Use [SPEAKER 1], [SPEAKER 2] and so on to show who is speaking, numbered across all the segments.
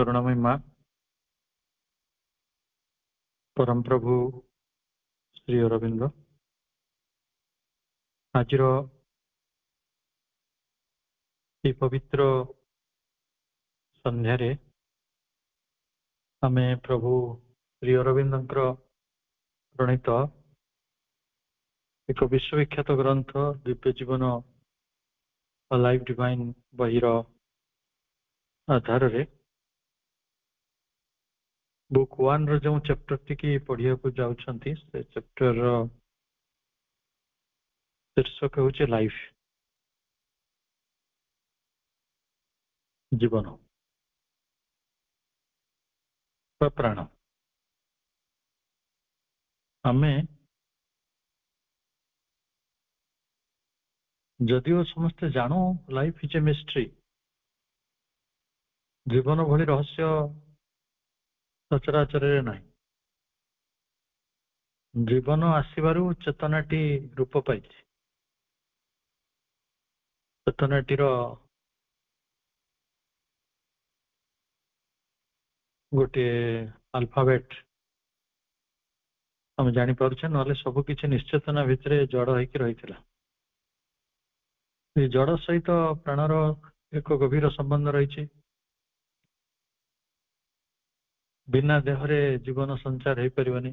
[SPEAKER 1] करुणामयी माँ परम प्रभु श्री अरविंद आज पवित्र संध्यारे आमे प्रभु श्री अरविंद प्रणीत एक विश्वविख्यात ग्रंथ दिव्य जीवन लाइफ डिवाइन बहिर आधार रे बुक 1 रो जो चैप्टर टी पढ़िया को जाउछंती से चैप्टर शीर्षक होचे लाइफ जीवन प्राण आमे जदिओ समस्ते जानू लाइफ इज ए मिस्ट्री जीवन भली रहस्य सचराचर ना जीवन आसबार चेतनाटी रूप पाई चेतनाटीर गोटे अल्फाबेट आम जापारे ना सबकि निश्चेतना भितर जड़ होकर रही जड़ सहित प्राणर एक गभीर संबंध रही बिना देहरे जीवन संचार हो पारनी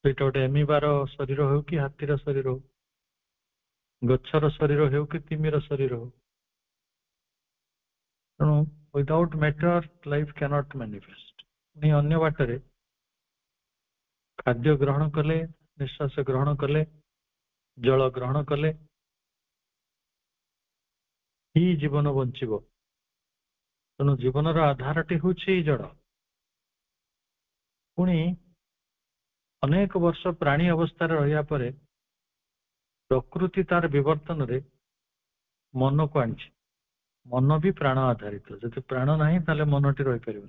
[SPEAKER 1] गोटे एमिबार शरीर हो कि हाथीर शरीर हो गच्छर शरीर हो कि तिमिर शरीर हो तेणु without matter life cannot manifest अन्य बाटर खाद्य ग्रहण कले निश्वास ग्रहण कले जल ग्रहण कले ही जीवन बंचब तेणु जीवनर आधारटी हूँ जड़ पुणी अनेक वर्ष प्राणी अवस्था रहा परे प्रकृति तार विवर्तन रे मन को आनी मन भी प्राण आधारित जब प्राण ना ताले मनटी रही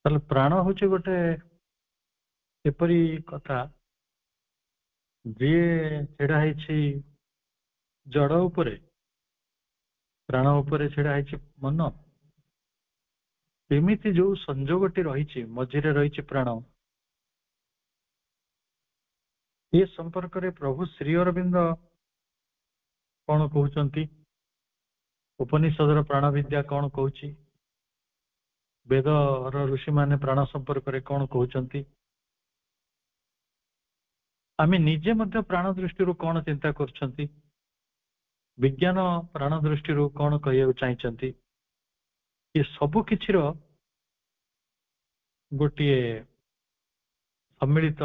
[SPEAKER 1] पार प्राण हूँ गोटे एपरी कथा जी छेड़ा जड़ उपरे प्राण उपरे छेड़ा मन एमिति जो संजोगटी रही मझिरे रही प्राण ये संपर्क रे प्रभु श्री अरविंद कौन कहते उपनिषदर प्राण विद्या कौन कहूँ वेद ऋषि माने प्राण संपर्क रे कौन कहते आमे निजे मध्य प्राण दृष्टि कौन चिंता करछंती विज्ञान प्राण दृष्टि कौन कहना चाहते ये सबु किछिर गोटे सम्मिलित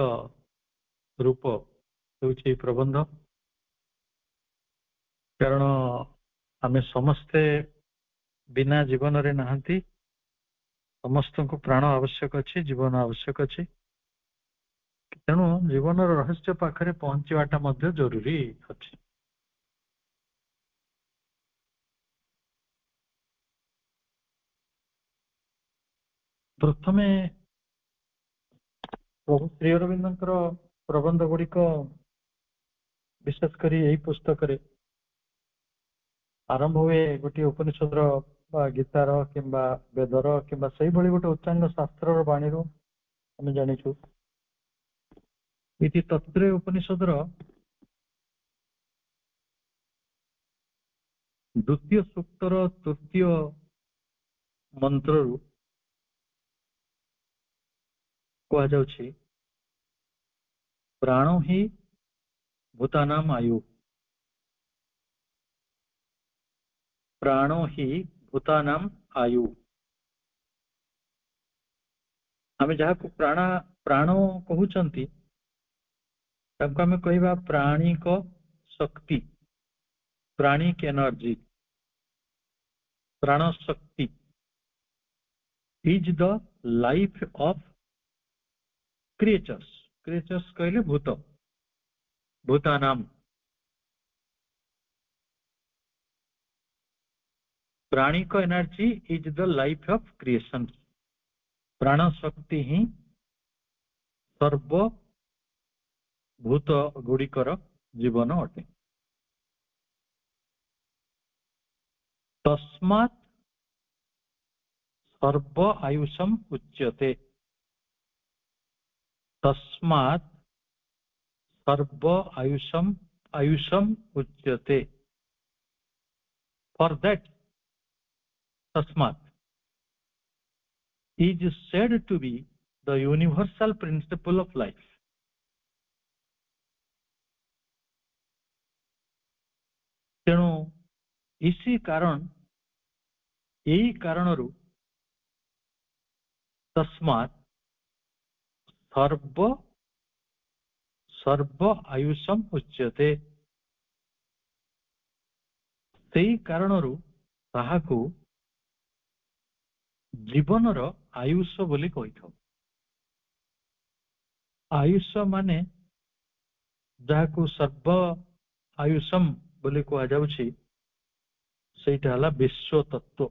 [SPEAKER 1] रूप होउछि प्रबंध कारण आमे समस्ते बिना जीवन रे नहांती समस्त को प्राण आवश्यक अच्छी जीवन आवश्यक अच्छी तेणु जीवन रहस्य पाखरे पहुंचवाटा मध्य जरूरी अच्छी प्रथमे प्रभु श्री अरविंद प्रबंध गुड़िक विशेषकर यही पुस्तक रे आरंभ हुए गोटे उपनिषदर गीतार किंबा वेदर किंबा से भली गोटे उच्चांग शास्त्र बाणी आम जाचु इति तत्रे उपनिषदर द्वितीय सूक्तर तृतीय मंत्र कहुच्छी प्राणो ही भूतानाम आयु प्राणो ही भूतानाम आयु आम जहाँ को प्राणो कहते आम कहवा प्राणिक शक्ति प्राणिक एनर्जी प्राण शक्ति is the life of creatures creatures कहले भूत भूतानाम pranic energy is the life of creation प्राण शक्ति ही सर्वभूत गुड़िकर जीवन अटे तस्मात् सर्व आयुषम उच्यते। तस्मात् सर्व आयुषम उच्यते। For that, tasmat is said to be the universal principle of life. तेणु इसी कारण, यही कारणरू तस्मात् सर्व आयुषम उच्यते। सेही कारणरू ताहाकू जीवनर आयुष बोली कहिथाउ। आयुष माने जाहाकू सर्व आयुषम बोली कहा जाउछि, सेटा हला विश्व तत्व।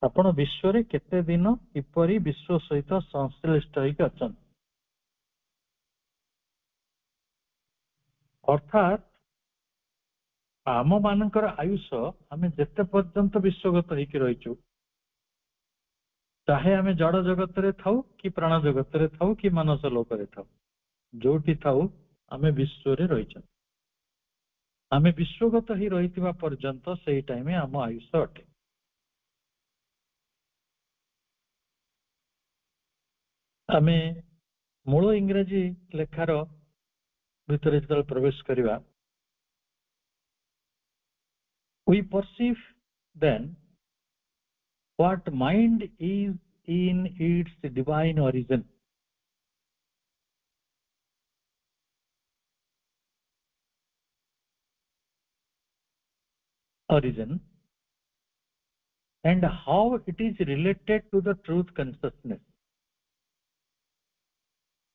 [SPEAKER 1] आपण विश्व रे केते दिन किपरि विश्व सहित संश्लिष्ट होइक अछन, अर्थात आम मानकर आयुष आमे जेते पर्यंत विश्वगत होइक रहिछु, चाहे आमे जड़ जगत रे थाउ कि प्राण जगत रे थाउ कि मानस लोक रे थाउ, जोटी थाउ आमे विश्व रे रहिछु। आमे विश्वगत ही रहितिबा पर्यंत सेही टाइम आम आयुष अटे। आमे मूल इंग्रजी लेखार भितर जेतल प्रवेश करिवा, we perceive then what mind is in its divine origin. And how it is related to the truth consciousness.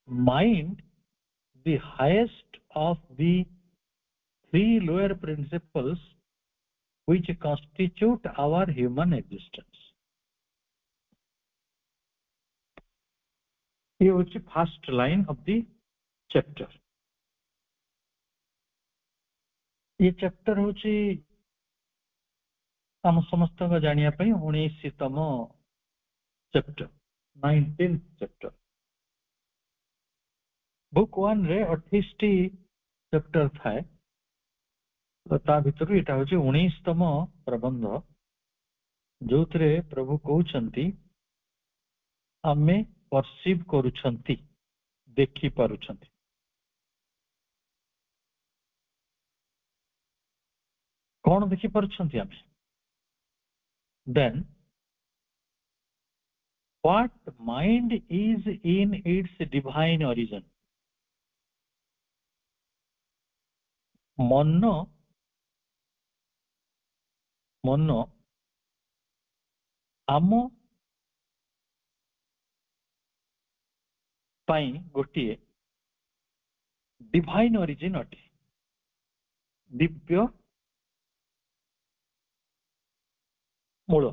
[SPEAKER 1] Mind, the highest of the three lower principles which constitute our human existence. Here is the first line of the chapter. ये chapter होची हम समस्त को जानिया पई 19तम chapter, 19th chapter. Book 1 रे 28 T chapter थाए, तो ता भितर एटा होची 19तम प्रबंध, जोथरे प्रभु कहउछंती आमे परसीव करूछंती, देखि पारुछंती। कौन देखि पारुछंती आमे? Then what mind is in its divine origin. मन आम पाई गोटिए डिवाइन ओरिजिन अटे, दिव्य मूल।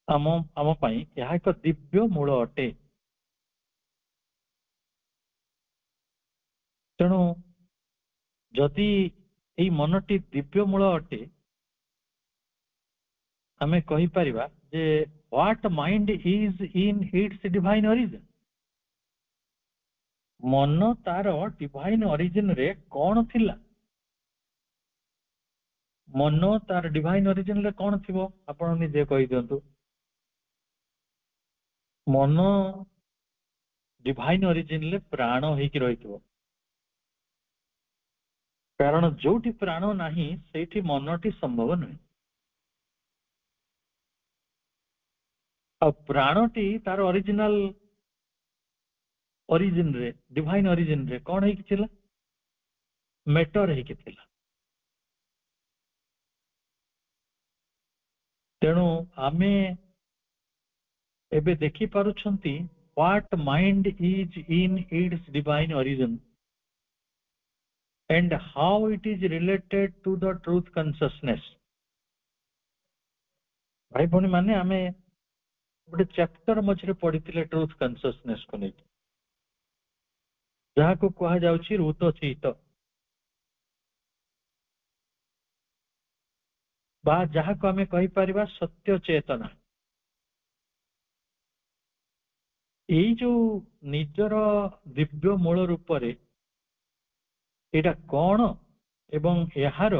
[SPEAKER 1] आम आम पाई यह एक दिव्य मूल अटे। तेणु जदि एई मनटी दिव्य मूल अटे, आमे कहि परिबा जे what mind is in its divine origin. मन तार डिवाइन ओरिजिन रे कौन थिला? मन तार डिवाइन ओरिजिन रे कौन थिबो आपण निजे कहि दियंतु। मन डिवाइन ओरिजिन ले प्राण होइकी रहिथिबो, कारण जोटी प्राण नाही सेठी मनटी संभव नहीं। आ प्राणटी तार ओरिजिनल ओरिजिन रे, डिवाइन ओरिजिन रे कौन होइकी थिला? मैटर होइकी थिला। तेणु आमे एबे देखि पारुछंती what mind is in its divine origin and how it is related to the truth consciousness. भाई भौणी माने आमे गोटे चैप्टर मझे पढ़ी ट्रुथ कन्सियसनेस को नहीं, जहाँ को कहा जाउछि रूत चित। ବା ଯାହାକୁ ଆମେ କହିପାରିବା ସତ୍ୟ ଚେତନା। ଏଇ ଯୋଉ ନିଜର ଦିବ୍ୟ ମୂଳ ରୂପରେ ଏଇଟା କଣ ଏବଂ ଏହାର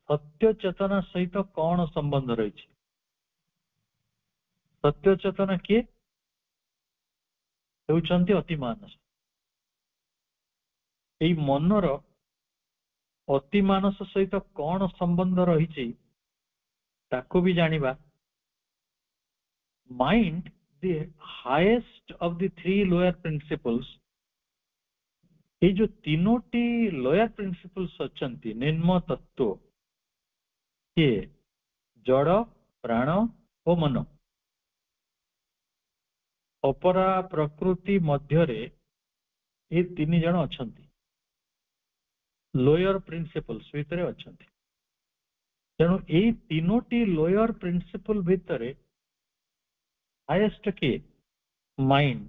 [SPEAKER 1] ସତ୍ୟ ଚେତନା ସହିତ କଣ ସମ୍ବନ୍ଧ ରହିଛି? ସତ୍ୟ ଚେତନା କିଏ? ହେଉଛନ୍ତି ଅତି ମାନସ। ଏଇ ମନର ଅତି ମାନସ ସହିତ କଣ ସମ୍ବନ୍ଧ ରହିଛି ତାକୁ ବି ଜାଣିବା। Mind, the highest of the three lower principles, ଏଇ ଯୋଉ ତିନୋଟି ଲୋୟର ପ୍ରିନ୍ସିପଲ୍ସ ଅଛନ୍ତି ନିମ୍ନ ତତ୍ତ୍ୱ, କିଏ? ଜଡ଼, ପ୍ରାଣ ଓ ମନ। ଅପରା ପ୍ରକୃତି ମଧ୍ୟରେ ଏ ତିନି ଜଣ ଅଛନ୍ତି, ଲୋୟର ପ୍ରିନ୍ସିପଲ୍ସ ଭିତରେ ଅଛନ୍ତି। ତେଣୁ ଏଇ ତିନୋଟି ଲୋୟର ପ୍ରିନ୍ସିପଲ ଭିତରେ ହାଏଷ୍ଟ କିଏ? Mind.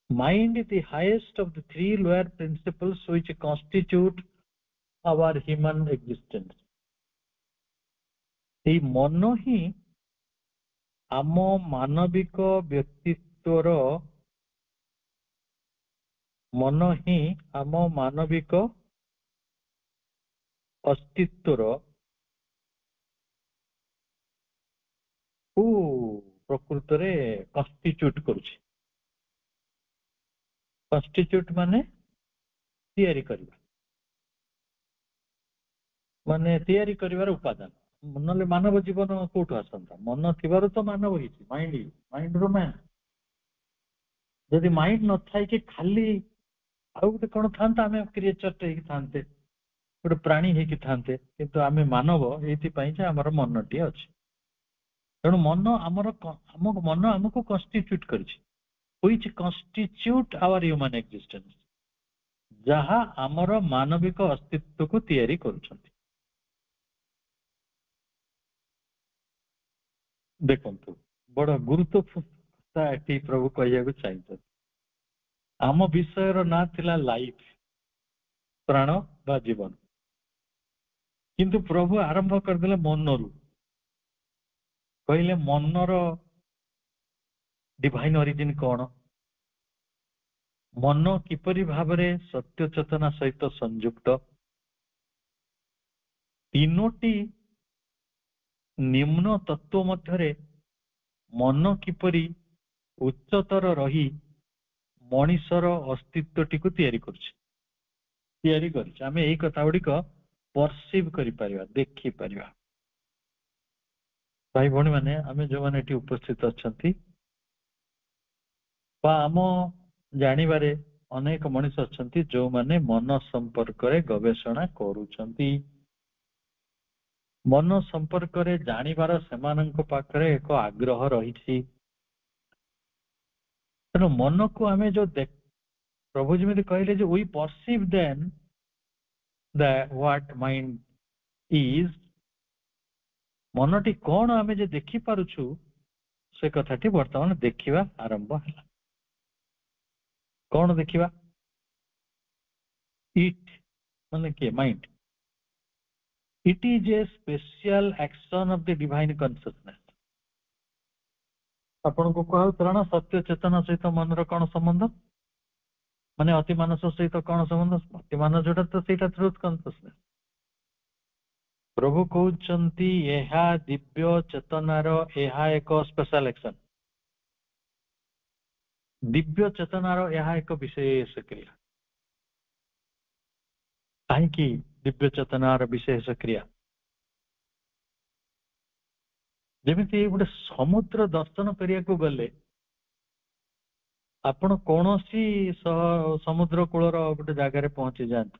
[SPEAKER 1] Mind is the highest of the three lower principles which constitute our human existence. এই ମନ ହିଁ ଆମ ମାନବିକ ବ୍ୟକ୍ତିତ୍ୱର, ମନ ହିଁ ଆମ ମାନବିକ ଅସ୍ତିତ୍ୱର କୁ ପ୍ରକୃତରେ କନଷ୍ଟିଚ୍ୟୁଟ କରୁଛି। କନଷ୍ଟିଚ୍ୟୁଟ ମାନେ ତିଆରି କରିବା, ମାନେ ତିଆରି କରିବାର ଉପାଦାନ। ନହେଲେ ମାନବ ଜୀବନ କୋଉଠୁ ଆସନ୍ତା? ମନ ଥିବାରୁ ତ ମାନବ ହେଇଛି, ମାଇଣ୍ଡ ରୁ ମ୍ୟାନ। ଯଦି ମାଇଣ୍ଡ ନଥାଇକି ଖାଲି ଆଉ ଗୋଟେ କଣ ଥାନ୍ତା, ଆମେ କ୍ରିଏଚରଟେ ହେଇକି ଥାନ୍ତେ, ଗୋଟେ ପ୍ରାଣୀ ହେଇକି ଥାନ୍ତେ। କିନ୍ତୁ ଆମେ ମାନବ ଏଇଥିପାଇଁ ଯେ ଆମର ମନଟିଏ ଅଛି। ତେଣୁ ମନ ଆମ ମନ ଆମକୁ କନଷ୍ଟିଚ୍ୟୁଟ କରିଛି, which constitute our human existence, ଯାହା ଆମର ମାନବିକ ଅସ୍ତିତ୍ୱକୁ ତିଆରି କରୁଛନ୍ତି। ଦେଖନ୍ତୁ, ବଡ ଗୁରୁତ୍ୱପୂର୍ଣ୍ଣ ଏଠି ପ୍ରଭୁ କହିବାକୁ ଚାହିଁଛନ୍ତି। ଆମ ବିଷୟର ନାଁ ଥିଲା ଲାଇଫ, ପ୍ରାଣ ବା ଜୀବନ, କିନ୍ତୁ ପ୍ରଭୁ ଆରମ୍ଭ କରିଦେଲେ ମନରୁ। କହିଲେ ମନର ଡିଭାଇନ ଅରିଜିନ କଣ, ମନ କିପରି ଭାବରେ ସତ୍ୟ ଚେତନା ସହିତ ସଂଯୁକ୍ତ, ତିନୋଟି ନିମ୍ନ ତତ୍ଵ ମଧ୍ୟରେ ମନ କିପରି ଉଚ୍ଚତର ରହି ମଣିଷର ଅସ୍ତିତ୍ୱଟିକୁ ତିଆରି କରିଛି। ଆମେ ଏଇ କଥା ଗୁଡିକ ପରସିଭ କରିପାରିବା, ଦେଖିପାରିବା। ଭାଇ ଭଉଣୀ ମାନେ, ଆମେ ଯୋଉମାନେ ଏଠି ଉପସ୍ଥିତ ଅଛନ୍ତି ବା ଆମ ଜାଣିବାରେ ଅନେକ ମଣିଷ ଅଛନ୍ତି ଯୋଉମାନେ ମନ ସମ୍ପର୍କରେ ଗବେଷଣା କରୁଛନ୍ତି, ମନ ସମ୍ପର୍କରେ ଜାଣିବାର ସେମାନଙ୍କ ପାଖରେ ଏକ ଆଗ୍ରହ ରହିଛି। ତେଣୁ ମନକୁ ଆମେ ଯୋଉ ପ୍ରଭୁ ଯେମିତି କହିଲେ ଯେ we perceive then that what mind is, ମନଟି କଣ ଆମେ ଯେ ଦେଖିପାରୁଛୁ ସେ କଥାଟି ବର୍ତ୍ତମାନ ଦେଖିବା ଆରମ୍ଭ ହେଲା। କଣ ଦେଖିବା? ଇଟ୍ ମାନେ କିଏ? Mind. It is a special action of the divine consciousness. ଆପଣଙ୍କୁ କୁହାଯାଉଥିଲା ନା ସତ୍ୟ ଚେତନା ସହିତ ମନର କଣ ସମ୍ବନ୍ଧ, ମାନେ ଅତି ମାନସ ସହିତ କଣ ସମ୍ବନ୍ଧ? ଅତି ମାନସ ଯୋଉଟା ତ ସେଇଟା ଟ୍ରୁଥ କନସିୟସନେସ। ପ୍ରଭୁ କହୁଛନ୍ତି ଏହା ଦିବ୍ୟ ଚେତନାର ଏହା ଏକ ସ୍ପେଶାଲ ଆକ୍ସନ। ଦିବ୍ୟ ଚେତନାର ଏହା ଏକ ବିଶେଷ କ୍ରିୟା। କାହିଁକି ଦିବ୍ୟ ଚେତନାର ବିଶେଷ କ୍ରିୟା? ଯେମିତି ଗୋଟେ ସମୁଦ୍ର ଦର୍ଶନ କରିବାକୁ ଗଲେ ଆପଣ କୌଣସି ସମୁଦ୍ର କୂଳର ଗୋଟେ ଜାଗାରେ ପହଞ୍ଚି ଯାଆନ୍ତି,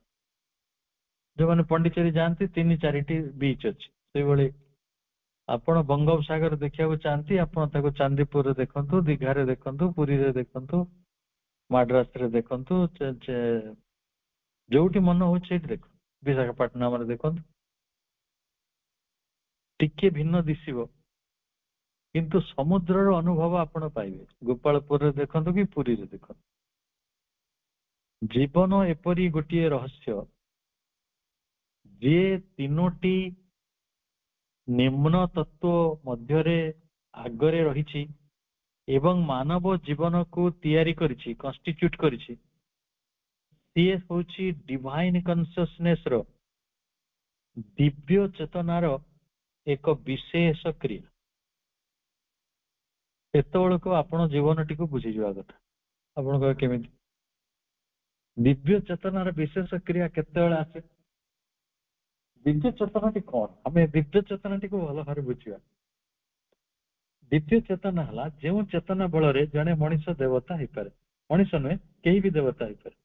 [SPEAKER 1] ଯୋଉମାନେ ପଣ୍ଡିଚେରୀ ଯାଆନ୍ତି 3-4ଟି ବିଚ୍ ଅଛି, ସେଇଭଳି ଆପଣ ବଙ୍ଗୋପସାଗର ଦେଖିବାକୁ ଚାହାନ୍ତି, ଆପଣ ତାକୁ ଚାନ୍ଦିପୁରରେ ଦେଖନ୍ତୁ, ଦୀଘାରେ ଦେଖନ୍ତୁ, ପୁରୀରେ ଦେଖନ୍ତୁ, ମାଡ୍ରାସରେ ଦେଖନ୍ତୁ, ଯୋଉଠି ମନ ହଉଛି ସେଇଠି ଦେଖନ୍ତୁ, ବିଶାଖାପାଟଣାରେ ଦେଖନ୍ତୁ, ଟିକେ ଭିନ୍ନ ଦିଶିବ କିନ୍ତୁ ସମୁଦ୍ରର ଅନୁଭବ ଆପଣ ପାଇବେ। ଗୋପାଳପୁରରେ ଦେଖନ୍ତୁ କି ପୁରୀରେ ଦେଖନ୍ତୁ। ଜୀବନ ଏପରି ଗୋଟିଏ ରହସ୍ୟ ଯିଏ ତିନୋଟି ନିମ୍ନ ତତ୍ଵ ମଧ୍ୟରେ ଆଗରେ ରହିଛି ଏବଂ ମାନବ ଜୀବନକୁ ତିଆରି କରିଛି, କନଷ୍ଟିଚ୍ୟୁଟ କରିଛି, ସିଏ ହଉଛି ଡିଭାଇନ କନସିୟସନେସ ର, ଦିବ୍ୟ ଚେତନାର ଏକ ବିଶେଷ କ୍ରିୟା। ସେତେବେଳକୁ ଆପଣ ଜୀବନଟିକୁ ବୁଝିଯିବା କଥା। ଆପଣ କହିବେ କେମିତି? ଦିବ୍ୟ ଚେତନାର ବିଶେଷ କ୍ରିୟା କେତେବେଳେ ଆସେ? ଦିବ୍ୟ ଚେତନାଟି କଣ? ଆମେ ଦିବ୍ୟ ଚେତନାଟିକୁ ଭଲ ଭାବରେ ବୁଝିବା। ଦିବ୍ୟ ଚେତନା ହେଲା ଯେଉଁ ଚେତନା ବଳରେ ଜଣେ ମଣିଷ ଦେବତା ହେଇପାରେ। ମଣିଷ ନୁହେଁ, କେହି ବି ଦେବତା ହେଇପାରେ।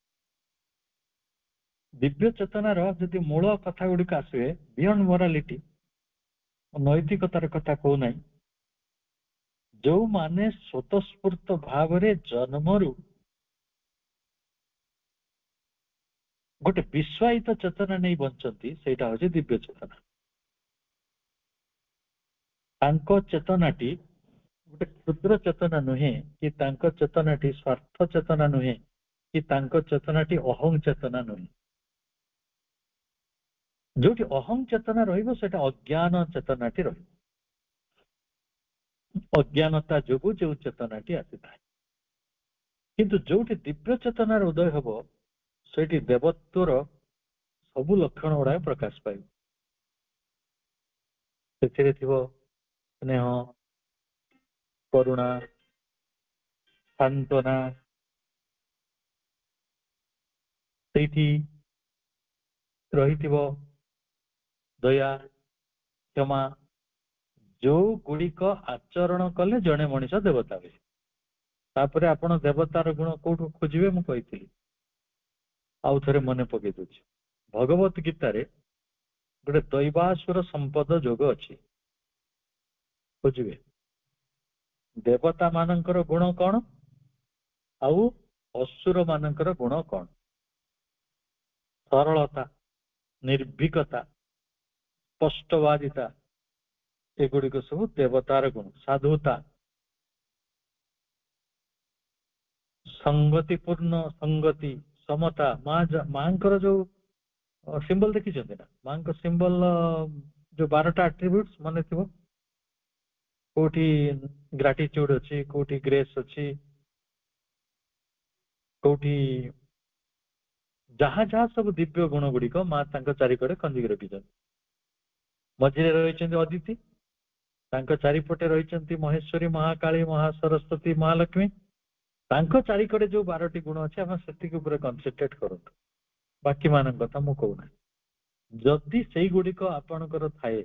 [SPEAKER 1] ଦିବ୍ୟ ଚେତନାର ଯଦି ମୂଳ କଥା ଗୁଡିକ ଆସିବେ, ବିୟଣ୍ଡ ମୋରାଲିଟି, ନୈତିକତାର କଥା କହୁନାହିଁ, ଯୋଉମାନେ ସ୍ୱତଃସ୍ଫୂର୍ତ୍ତ ଭାବରେ ଜନ୍ମରୁ ଗୋଟେ ବିଶ୍ୱାୟିତ ଚେତନା ନେଇ ବଞ୍ଚନ୍ତି, ସେଇଟା ହଉଛି ଦିବ୍ୟ ଚେତନା। ତାଙ୍କ ଚେତନାଟି ଗୋଟେ କ୍ଷୁଦ୍ର ଚେତନା ନୁହେଁ, କି ତାଙ୍କ ଚେତନାଟି ସ୍ୱାର୍ଥ ଚେତନା ନୁହେଁ, କି ତାଙ୍କ ଚେତନାଟି ଅହଂ ଚେତନା ନୁହେଁ। ଯୋଉଠି ଅହଂ ଚେତନା ରହିବ ସେଟା ଅଜ୍ଞାନ ଚେତନାଟି ରହିବ। ଅଜ୍ଞାନତା ଯୋଗୁ ଯେଉଁ ଚେତନାଟି ଆସିଥାଏ। କିନ୍ତୁ ଯୋଉଠି ଦିବ୍ୟ ଚେତନାର ଉଦୟ ହେବ, ସେଇଠି ଦେବତ୍ୱର ସବୁ ଲକ୍ଷଣ ଗୁଡାକ ପ୍ରକାଶ ପାଇବ। ସେଥିରେ ଥିବ ସ୍ନେହ, କରୁଣା, ସାନ୍ତ୍ୱନା, ସେଇଠି ରହିଥିବ ଦୟା, କ୍ଷମା, ଯୋଉ ଗୁଡିକ ଆଚରଣ କଲେ ଜଣେ ମଣିଷ ଦେବତା ହୁଏ। ତାପରେ ଆପଣ ଦେବତାର ଗୁଣ କୋଉଠୁ ଖୋଜିବେ ମୁଁ କହିଥିଲି, ଆଉ ଥରେ ମନେ ପକେଇ ଦଉଛି। ଭଗବତ ଗୀତାରେ ଗୋଟେ ଦୈବାସୁର ସମ୍ପଦ ଯୋଗ ଅଛି, ବୁଝିବେ। ଦେବତା ମାନଙ୍କର ଗୁଣ କଣ ଆଉ ଅସୁର ମାନଙ୍କର ଗୁଣ କଣ? ସରଳତା, ନିର୍ଭୀକତା, ସ୍ପଷ୍ଟବାଦିତା, ଏଗୁଡିକ ସବୁ ଦେବତାର ଗୁଣ। ସାଧୁତା, ସଂଗତିପୂର୍ଣ୍ଣ ସଂଗତି, ସମତା, ମାଙ୍କର ଯୋଉ ସିମ୍ବଲ ଦେଖିଛନ୍ତି ନା? ମାଙ୍କ ସିମ୍ବଲ ଯୋଉ 12ଟା ଆଟ୍ରିବ୍ୟୁଟ୍ସ ମନେ ଥିବ। କୋଉଠି ଗ୍ରାଟିଚ୍ୟୁଡ ଅଛି, କୋଉଠି ଗ୍ରେସ୍ ଅଛି, କୋଉଠି ଯାହା ଯାହା ସବୁ ଦିବ୍ୟ ଗୁଣ ଗୁଡିକ ମା ତାଙ୍କ ଚାରିକଡେ ଖଞ୍ଜିକି ରଖିଛନ୍ତି। ମଝିରେ ରହିଛନ୍ତି ଅଦିତି, ତାଙ୍କ ଚାରିପଟେ ରହିଛନ୍ତି ମହେଶ୍ୱରୀ, ମହାକାଳୀ, ମହାସରସ୍ୱତୀ, ମହାଲକ୍ଷ୍ମୀ। ତାଙ୍କ ଚାରିକଡେ ଯୋଉ 12ଟି ଗୁଣ ଅଛି, ଆମେ ସେତିକି ଉପରେ କନସେନ୍ଟ୍ରେଟ କରନ୍ତୁ, ବାକି ମାନଙ୍କ କଥା ମୁଁ କହୁନାହିଁ। ଯଦି ସେଇଗୁଡିକ ଆପଣଙ୍କର ଥାଏ,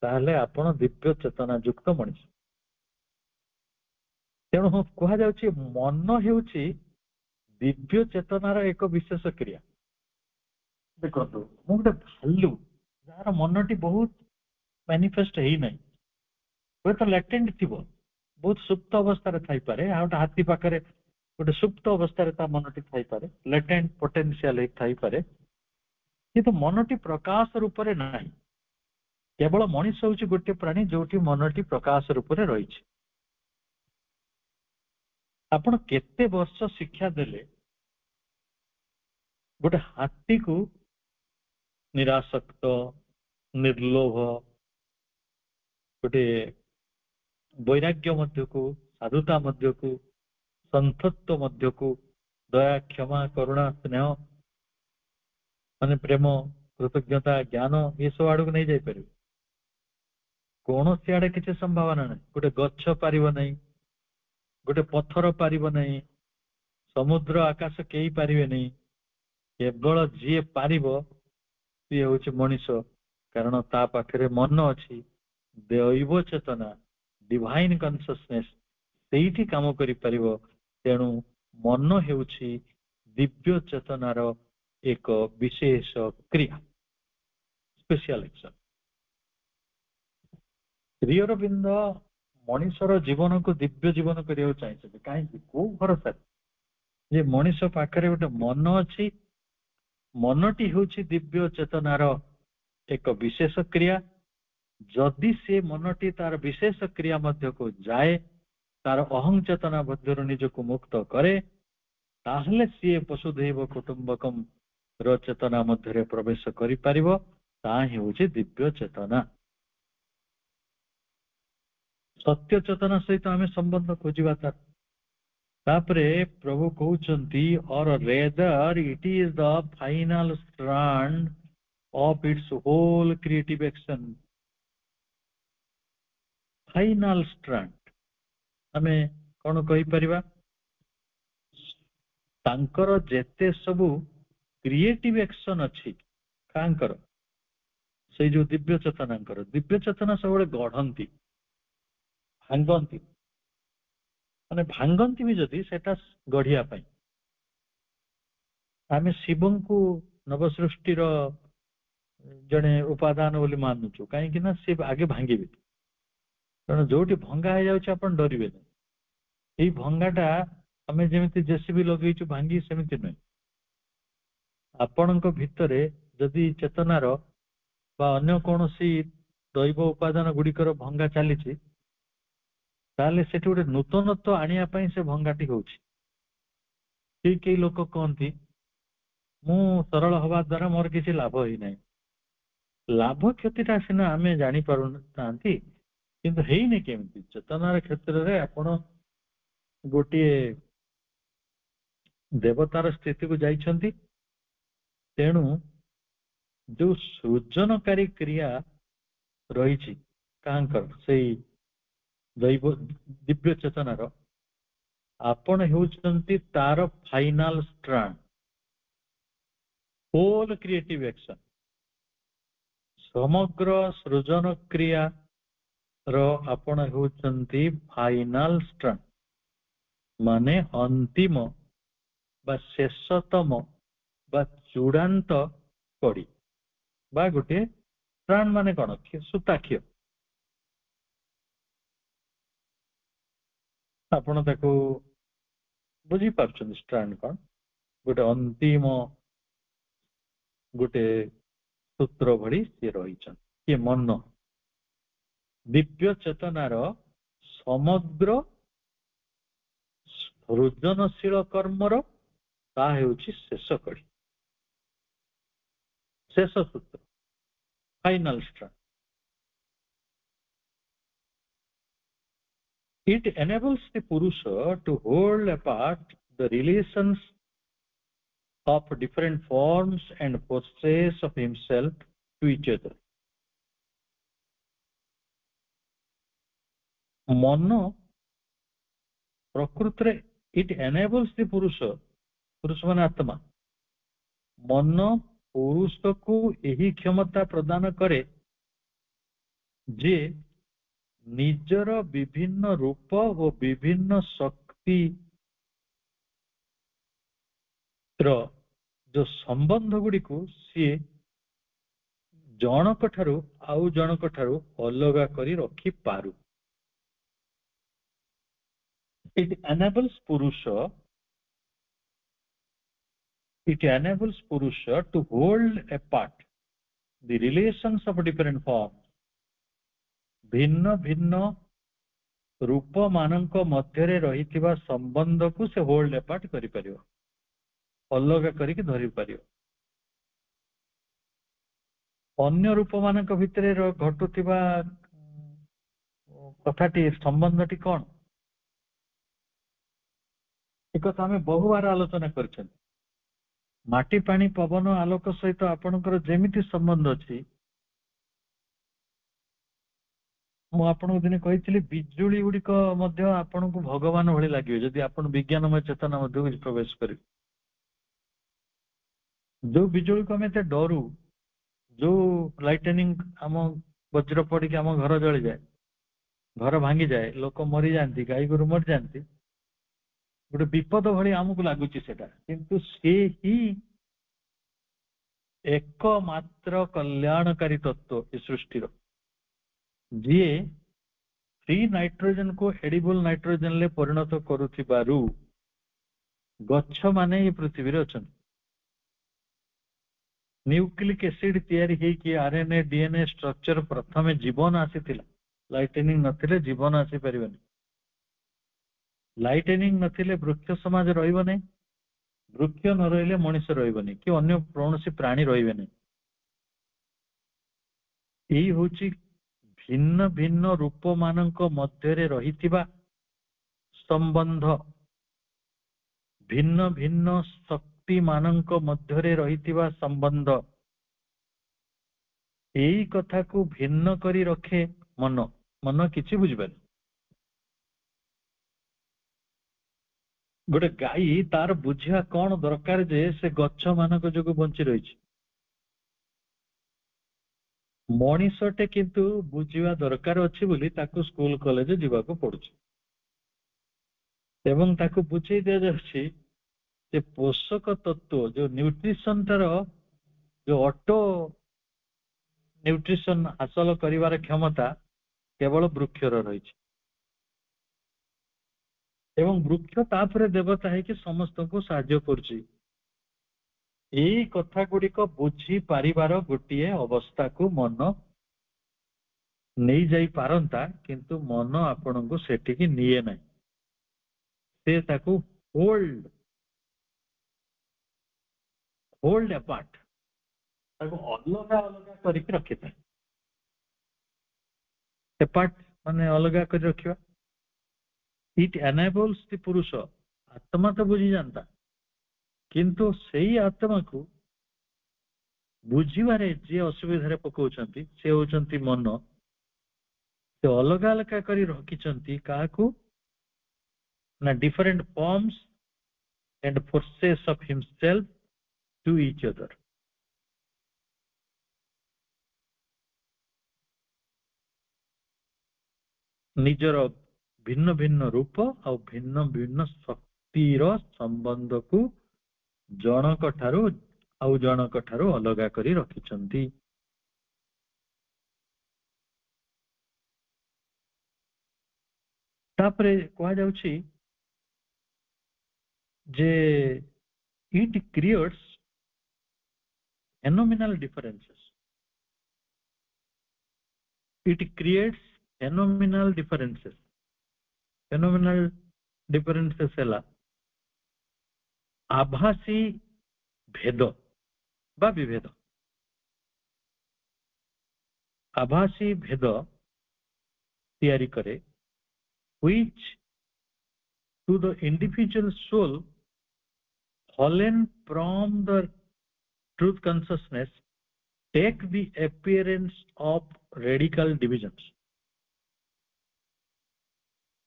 [SPEAKER 1] ତାହେଲେ ଆପଣ ଦିବ୍ୟ ଚେତନା ଯୁକ୍ତ ମଣିଷ। ତେଣୁ କୁହାଯାଉଛି ମନ ହେଉଛି ଦିବ୍ୟ ଚେତନାର ଏକ ବିଶେଷ କ୍ରିୟା। ଦେଖନ୍ତୁ, ମୁଁ ଗୋଟେ ଭାଲୁ ଯାହାର ମନଟି ବହୁତ ମ୍ୟାନିଫେଷ୍ଟ ହେଇନାହିଁ, ହୁଏତ ଲ୍ୟାଟେଣ୍ଟ ଥିବ, ବହୁତ ସୁପ୍ତ ଅବସ୍ଥାରେ ଥାଇପାରେ। ଆଉ ଗୋଟେ ହାତୀ ପାଖରେ ଗୋଟେ ସୁପ୍ତ ଅବସ୍ଥାରେ ତା ମନଟି ଥାଇପାରେ, ଲେଟେଣ୍ଟ ପୋଟେନ୍ସିଆଲ ଥାଇପାରେ, କିନ୍ତୁ ମନଟି ପ୍ରକାଶ ରୂପରେ ନାହିଁ। କେବଳ ମଣିଷ ହେଉଛି ଗୋଟିଏ ପ୍ରାଣୀ ଯୋଉଠି ମନଟି ପ୍ରକାଶ ରୂପରେ ରହିଛି। ଆପଣ କେତେ ବର୍ଷ ଶିକ୍ଷା ଦେଲେ ଗୋଟେ ହାତୀକୁ ନିରାସକ୍ତ, ନିର୍ଲୋଭ, ଗୋଟେ ବୈରାଗ୍ୟ ମଧ୍ୟକୁ, ସାଧୁତା ମଧ୍ୟକୁ, ସନ୍ଥତ୍ୱ ମଧ୍ୟକୁ, ଦୟା, କ୍ଷମା, କରୁଣା, ସ୍ନେହ, ମାନେ ପ୍ରେମ, କୃତଜ୍ଞତା, ଜ୍ଞାନ, ଏସବୁ ଆଡକୁ ନେଇ ଯାଇପାରିବେ? କୌଣସି ଆଡେ କିଛି ସମ୍ଭାବନା ନାହିଁ। ଗୋଟେ ଗଛ ପାରିବ ନାହିଁ, ଗୋଟେ ପଥର ପାରିବ ନାହିଁ, ସମୁଦ୍ର ଆକାଶ କେହି ପାରିବେ ନାହିଁ। କେବଳ ଯିଏ ପାରିବ ସିଏ ହଉଛି ମଣିଷ, କାରଣ ତା ପାଖରେ ମନ ଅଛି, ଦୈବ ଚେତନା, ଡିଭାଇନ କନସିୟସନେସ ସେଇଠି କାମ କରିପାରିବ। ତେଣୁ ମନ ହେଉଛି ଦିବ୍ୟ ଚେତନାର ଏକ ବିଶେଷ କ୍ରିୟା, ସ୍ପେସିଆଲ ଏକ୍ସନ। ଶ୍ରୀ ଅରବିନ୍ଦ ମଣିଷର ଜୀବନକୁ ଦିବ୍ୟ ଜୀବନ କରିବାକୁ ଚାହିଁଛନ୍ତି। କାହିଁକି? କୋଉ ଭରସା ଯେ ମଣିଷ ପାଖରେ ଗୋଟେ ମନ ଅଛି, ମନଟି ହେଉଛି ଦିବ୍ୟ ଚେତନାର ଏକ ବିଶେଷ କ୍ରିୟା। ଯଦି ସେ ମନଟି ତାର ବିଶେଷ କ୍ରିୟା ମଧ୍ୟକୁ ଯାଏ, ତାର ଅହଂ ଚେତନା ମଧ୍ୟରୁ ନିଜକୁ ମୁକ୍ତ କରେ, ତାହେଲେ ସିଏ ବସୁଧୈବ କୁଟୁମ୍ବକମ୍ ର ଚେତନା ମଧ୍ୟରେ ପ୍ରବେଶ କରିପାରିବ, ତାହା ହିଁ ହେଉଛି ଦିବ୍ୟ ଚେତନା। ସତ୍ୟ ଚେତନା ସହିତ ଆମେ ସମ୍ବନ୍ଧ ଖୋଜିବା। ତାପରେ ପ୍ରଭୁ କହୁଛନ୍ତି or rather it is the final strand of its whole creative action. Final strand ଆମେ କଣ କହିପାରିବା? ତାଙ୍କର ଯେତେ ସବୁ କ୍ରିଏଟିଭ ଆକ୍ସନ ଅଛି, କାଙ୍କର? ସେଇ ଯୋଉ ଦିବ୍ୟ ଚେତନାଙ୍କର। ଦିବ୍ୟ ଚେତନା ସବୁବେଳେ ଗଢନ୍ତି, ଭାଙ୍ଗନ୍ତି। ମାନେ ଭାଙ୍ଗନ୍ତି ବି ଯଦି ସେଟା ଗଢିବା ପାଇଁ। ଆମେ ଶିବଙ୍କୁ ନବସୃଷ୍ଟିର ଜଣେ ଉପାଦାନ ବୋଲି ମାନୁଛୁ, କାହିଁକି ନା ସେ ଆଗେ ଭାଙ୍ଗିବେ। ତେଣୁ ଯୋଉଠି ଭଙ୍ଗା ହେଇଯାଉଛି ଆପଣ ଡରିବେନି। ଏଇ ଭଙ୍ଗାଟା ଆମେ ଯେମିତି ଜେସିବି ଲଗେଇଛୁ ଭାଙ୍ଗି, ସେମିତି ନୁହେଁ। ଆପଣଙ୍କ ଭିତରେ ଯଦି ଚେତନାର ବା ଅନ୍ୟ କୌଣସି ଦୈବ ଉପାଦାନ ଗୁଡିକର ଭଙ୍ଗା ଚାଲିଛି, ତାହେଲେ ସେଠି ଗୋଟେ ନୂତନତ୍ୱ ଆଣିବା ପାଇଁ ସେ ଭଙ୍ଗାଟି ହଉଛି। କେହି ଲୋକ କହନ୍ତି ମୁଁ ସରଳ ହବା ଦ୍ୱାରା ମୋର କିଛି ଲାଭ ହେଇନାହିଁ। ଲାଭ କ୍ଷତିଟା ସିନା ଆମେ ଜାଣିପାରୁନାହାନ୍ତି, କିନ୍ତୁ ହେଇନି କେମିତି? ଚେତନାର କ୍ଷେତ୍ରରେ ଆପଣ ଗୋଟିଏ ଦେବତାର ସ୍ଥିତିକୁ ଯାଇଛନ୍ତି। ତେଣୁ ଯୋଉ ସୃଜନକାରୀ କ୍ରିୟା ରହିଛି କାହାଙ୍କର? ସେଇ ଦୈବ ଦିବ୍ୟ ଚେତନାର, ଆପଣ ହେଉଛନ୍ତି ତାର ଫାଇନାଲ ଷ୍ଟ୍ରାଣ୍ଡ, ହୋଲ କ୍ରିଏଟିଭ ଆକ୍ସନ। ସମଗ୍ର ସୃଜନ କ୍ରିୟା ର ଆପଣ ହେଉଛନ୍ତି ଫାଇନାଲ ଷ୍ଟ୍ରାଣ୍ଡ, ମାନେ ଅନ୍ତିମ ବା ଶେଷତମ ବା ଚୂଡାନ୍ତ କଡ଼ି ବା ଗୋଟିଏ ଷ୍ଟ୍ରାଣ୍ଡ। ମାନେ କଣ? ସୂତାଖିଅ। ଆପଣ ତାକୁ ବୁଝିପାରୁଛନ୍ତି ଷ୍ଟ୍ରାଣ୍ଡ କଣ? ଗୋଟେ ଅନ୍ତିମ ଗୋଟେ ସୂତ୍ର ଭଳି ସିଏ ରହିଛନ୍ତି। କିଏ? ମନ। ଦିବ୍ୟ ଚେତନାର ସମଗ୍ର ସୃଜନଶୀଳ କର୍ମର ତାହା ହେଉଛି ଶେଷ କଡ଼ି, ଶେଷ ସୂତ୍ର, final strand. It enables the Purusha to hold apart the relations of different forms and poses of himself to each other. ମନ ପ୍ରକୃତରେ it enables the Purusha, ପୁରୁଷ ମାନେ ଆତ୍ମା, ମନ ପୁରୁଷକୁ ଏହି କ୍ଷମତା ପ୍ରଦାନ କରେ ଯେ ନିଜର ବିଭିନ୍ନ ରୂପ ଓ ବିଭିନ୍ନ ଶକ୍ତିର ଯୋଉ ସମ୍ବନ୍ଧ ଗୁଡିକୁ ସିଏ ଜଣକ ଠାରୁ ଆଉ ଜଣକ ଠାରୁ ଅଲଗା କରି ରଖିପାରୁ। It enables Purusha to hold apart the relations of different forms. ଭିନ୍ନ ଭିନ୍ନ ରୂପ ମାନଙ୍କ ମଧ୍ୟରେ ରହିଥିବା ସମ୍ବନ୍ଧକୁ ସେ ହୋଲ୍ଡ ଆପାର୍ଟ କରିପାରିବ, ଅଲଗା କରିକି ଧରି ପାରିବ। ଅନ୍ୟ ରୂପ ମାନଙ୍କ ଭିତରେ ଘଟୁଥିବା କଥାଟି, ସମ୍ବନ୍ଧଟି କଣ? ଏକଥା ଆମେ ବହୁବାର ଆଲୋଚନା କରିଛନ୍ତି। ମାଟି, ପାଣି, ପବନ, ଆଲୋକ ସହିତ ଆପଣଙ୍କର ଯେମିତି ସମ୍ବନ୍ଧ ଅଛି, ମୁଁ ଆପଣଙ୍କୁ ଦିନେ କହିଥିଲି ବିଜୁଳି ଗୁଡିକ ମଧ୍ୟ ଆପଣଙ୍କୁ ଭଗବାନ ଭଳି ଲାଗିବେ ଯଦି ଆପଣ ବିଜ୍ଞାନମୟ ଚେତନା ମଧ୍ୟକୁ ପ୍ରବେଶ କରିବେ। ଯୋଉ ବିଜୁଳିକୁ ଆମେ ଏତେ ଡରୁ, ଯୋଉ ଲାଇଟନିଂ, ଆମ ବଜ୍ର ପଡିକି ଆମ ଘର ଜଳିଯାଏ, ଘର ଭାଙ୍ଗିଯାଏ, ଲୋକ ମରିଯାଆନ୍ତି, ଗାଈ ଗୋରୁ ମରିଯାଆନ୍ତି, ଗୋଟେ ବିପଦ ଭଳି ଆମକୁ ଲାଗୁଛି ସେଟା। କିନ୍ତୁ ସେ ହିଁ ଏକମାତ୍ର କଲ୍ୟାଣକାରୀ ତତ୍ତ୍ୱ ଏ ସୃଷ୍ଟିର, ଯିଏ ଫ୍ରି ନାଇଟ୍ରୋଜେନକୁ ଏଡିବୁଲ ନାଇଟ୍ରୋଜେନରେ ପରିଣତ କରୁଥିବାରୁ ଗଛ ମାନେ ଏ ପୃଥିବୀରେ ଅଛନ୍ତି। ନ୍ୟୁକ୍ଲିକ ଏସିଡ ତିଆରି ହେଇକି ଆରଏନଏ ଡିଏନଏ ଷ୍ଟ୍ରକ୍ଚର ପ୍ରଥମେ ଜୀବନ ଆସିଥିଲା। ଲାଇଟନିଂ ନଥିଲେ ଜୀବନ ଆସିପାରିବନି। ଲାଇଟନିଂ ନଥିଲେ ବୃକ୍ଷ ସମାଜ ରହିବ ନାହିଁ। ବୃକ୍ଷ ନ ରହିଲେ ମଣିଷ ରହିବନି କି ଅନ୍ୟ କୌଣସି ପ୍ରାଣୀ ରହିବେନି। ଏଇ ହଉଛି ଭିନ୍ନ ଭିନ୍ନ ରୂପ ମାନଙ୍କ ମଧ୍ୟରେ ରହିଥିବା ସମ୍ବନ୍ଧ, ଭିନ୍ନ ଭିନ୍ନ ଶକ୍ତି ମାନଙ୍କ ମଧ୍ୟରେ ରହିଥିବା ସମ୍ବନ୍ଧ। ଏଇ କଥାକୁ ଭିନ୍ନ କରି ରଖେ ମନ। ମନ କିଛି ବୁଝିପାରେ। ଗୋଟେ ଗାଈ ତାର ବୁଝିବା କଣ ଦରକାର ଯେ ସେ ଗଛ ମାନଙ୍କ ଯୋଗୁଁ ବଞ୍ଚି ରହିଛି। ମଣିଷଟେ କିନ୍ତୁ ବୁଝିବା ଦରକାର ଅଛି ବୋଲି ତାକୁ ସ୍କୁଲ କଲେଜ ଯିବାକୁ ପଡୁଛି ଏବଂ ତାକୁ ବୁଝେଇ ଦିଆଯାଉଛି ଯେ ପୋଷକ ତତ୍ଵ ଯୋଉ ନ୍ୟୁଟ୍ରିସନ ଟାର ଯୋଉ ଅଟୋ ନ୍ୟୁଟ୍ରିସନ ହାସଲ କରିବାର କ୍ଷମତା କେବଳ ବୃକ୍ଷର ରହିଛି ଏବଂ ବୃକ୍ଷ ତାପରେ ଦେବତା ହେଇକି ସମସ୍ତଙ୍କୁ ସାହାଯ୍ୟ କରୁଛି। ଏଇ କଥା ଗୁଡିକ ବୁଝି ପାରିବାର ଗୋଟିଏ ଅବସ୍ଥାକୁ ମନ ନେଇଯାଇ ପାରନ୍ତା, କିନ୍ତୁ ମନ ଆପଣଙ୍କୁ ସେଠିକି ନିଏ ନାହିଁ। ସେ ତାକୁ ହୋଲ୍ଡ ଆପାର୍ଟ, ତାକୁ ଅଲଗା ଅଲଗା କରିକି ରଖିଥାଏ। ଏପାର୍ଟ ମାନେ ଅଲଗା କରି ରଖିବା। ଇଟ୍ ଏନେବଲ୍ସ ଦି ପୁରୁଷ, ଆତ୍ମା ତ ବୁଝି ଯାଆନ୍ତା, କିନ୍ତୁ ସେଇ ଆତ୍ମାକୁ ବୁଝିବାରେ ଯିଏ ଅସୁବିଧାରେ ପକାଉଛନ୍ତି ସେ ହଉଛନ୍ତି ମନ। ସେ ଅଲଗା ଅଲଗା କରି ରଖିଛନ୍ତି କାହାକୁ ନା different forms and forces of himself to each other. ନିଜର ଭିନ୍ନ ଭିନ୍ନ ରୂପ ଆଉ ଭିନ୍ନ ଭିନ୍ନ ଶକ୍ତିର ସମ୍ବନ୍ଧକୁ ଜଣକ ଠାରୁ ଆଉ ଜଣକ ଠାରୁ ଅଲଗା କରି ରଖିଛନ୍ତି। ତାପରେ କୁହାଯାଉଛି ଯେ it creates phenomenal differences. It creates phenomenal differences. Phenomenal differences ହେଲା ଆଭାସୀ ଭେଦ ବା ବିଭେଦ। ଆଭାସୀ ଭେଦ ତିଆରି କରେ, which to the individual soul fallen from the truth consciousness take the appearance of radical divisions.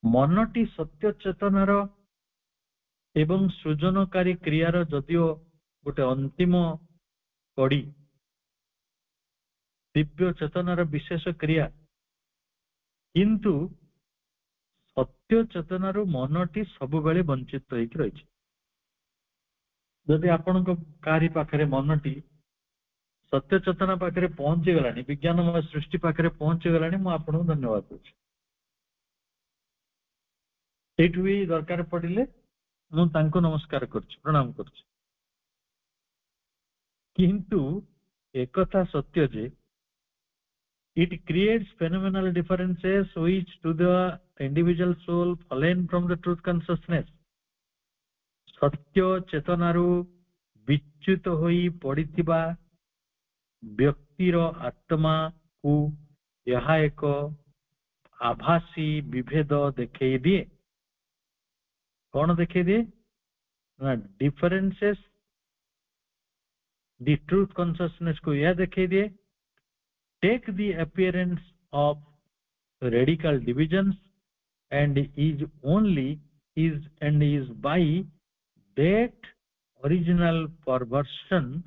[SPEAKER 1] ମନଟି ସତ୍ୟ ଚେତନାର ଏବଂ ସୃଜନକାରୀ କ୍ରିୟାର ଯଦିଓ ଗୋଟେ ଅନ୍ତିମ କଡ଼ି, ଦିବ୍ୟ ଚେତନାର ବିଶେଷ କ୍ରିୟା, କିନ୍ତୁ ସତ୍ୟ ଚେତନାରୁ ମନଟି ସବୁବେଳେ ବଞ୍ଚିତ ହେଇକି ରହିଛି। ଯଦି ଆପଣଙ୍କ କାହାରି ପାଖରେ ମନଟି ସତ୍ୟ ଚେତନା ପାଖରେ ପହଞ୍ଚିଗଲାଣି, ବିଜ୍ଞାନମୟ ସୃଷ୍ଟି ପାଖରେ ପହଞ୍ଚିଗଲାଣି, ମୁଁ ଆପଣଙ୍କୁ ଧନ୍ୟବାଦ ଦଉଛି। ସେଇଠୁ ବି ଦରକାର ପଡ଼ିଲେ ମୁଁ ତାଙ୍କୁ ନମସ୍କାର କରୁଛି, ପ୍ରଣାମ କରୁଛି। କିନ୍ତୁ ଏକଥା ସତ୍ୟ ଯେ it creates phenomenal differences which to the individual soul fallen from the truth consciousness, ସତ୍ୟ ଚେତନାରୁ ବିଚ୍ୟୁତ ହୋଇ ପଡ଼ିଥିବା ବ୍ୟକ୍ତିର ଆତ୍ମାକୁ ଏହା ଏକ ଆଭାସୀ ବିଭେଦ ଦେଖେଇ ଦିଏ। କଣ ଦେଖେଇ ଦିଏ ନା ଡିଫରେନ୍ସେସ୍, ଦି ଟ୍ରୁଥ କନସିୟସନେସ୍ କୁ ଏହା ଦେଖେଇ ଦିଏ take the appearance of radical divisions and is by that original perversion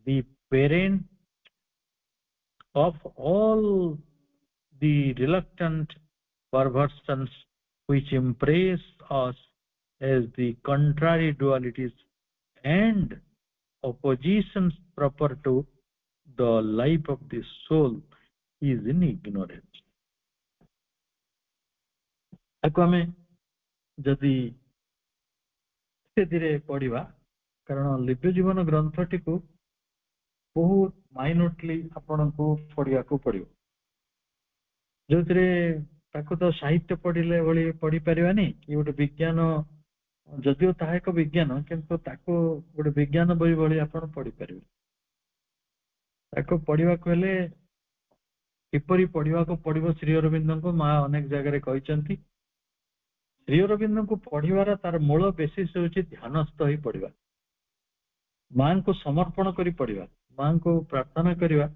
[SPEAKER 1] the parent of all the reluctant perversions which impress us as the contrary dualities and oppositions proper to the life of the soul is in ignorance. ତାକୁ ଆମେ ଯଦି ଧୀରେ ଧୀରେ ପଢିବା, କାରଣ ଲିବ୍ୟ ଜୀବନ ଗ୍ରନ୍ଥଟିକୁ ବହୁତ ମାଇନ୍ୟୁଟଲି ଆପଣଙ୍କୁ ପଢିବାକୁ ପଡିବ, ଯୋଉଥିରେ ତାକୁ ତ ସାହିତ୍ୟ ପଢିଲେ ଭଳି ପଢିପାରିବାନି କି ଗୋଟେ ବିଜ୍ଞାନ ଯଦିଓ ତାହା ଏକ ବିଜ୍ଞାନ, କିନ୍ତୁ ତାକୁ ଗୋଟେ ବିଜ୍ଞାନ ବହି ଭଳି ଆପଣ ପଢିପାରିବେ। ତାକୁ ପଢିବାକୁ ହେଲେ କିପରି ପଢିବାକୁ ପଡିବ, ଶ୍ରୀ ଅରବିନ୍ଦଙ୍କୁ ମା ଅନେକ ଜାଗାରେ କହିଛନ୍ତି। ଶ୍ରୀ ଅରବିନ୍ଦଙ୍କୁ ପଢିବାର ତାର ମୂଳ ବେସିସ୍ ହେଉଛି ଧ୍ୟାନସ୍ଥ ହୋଇ ପଢିବା, ମାଙ୍କୁ ସମର୍ପଣ କରି ପଢିବା, ମାଙ୍କୁ ପ୍ରାର୍ଥନା କରିବା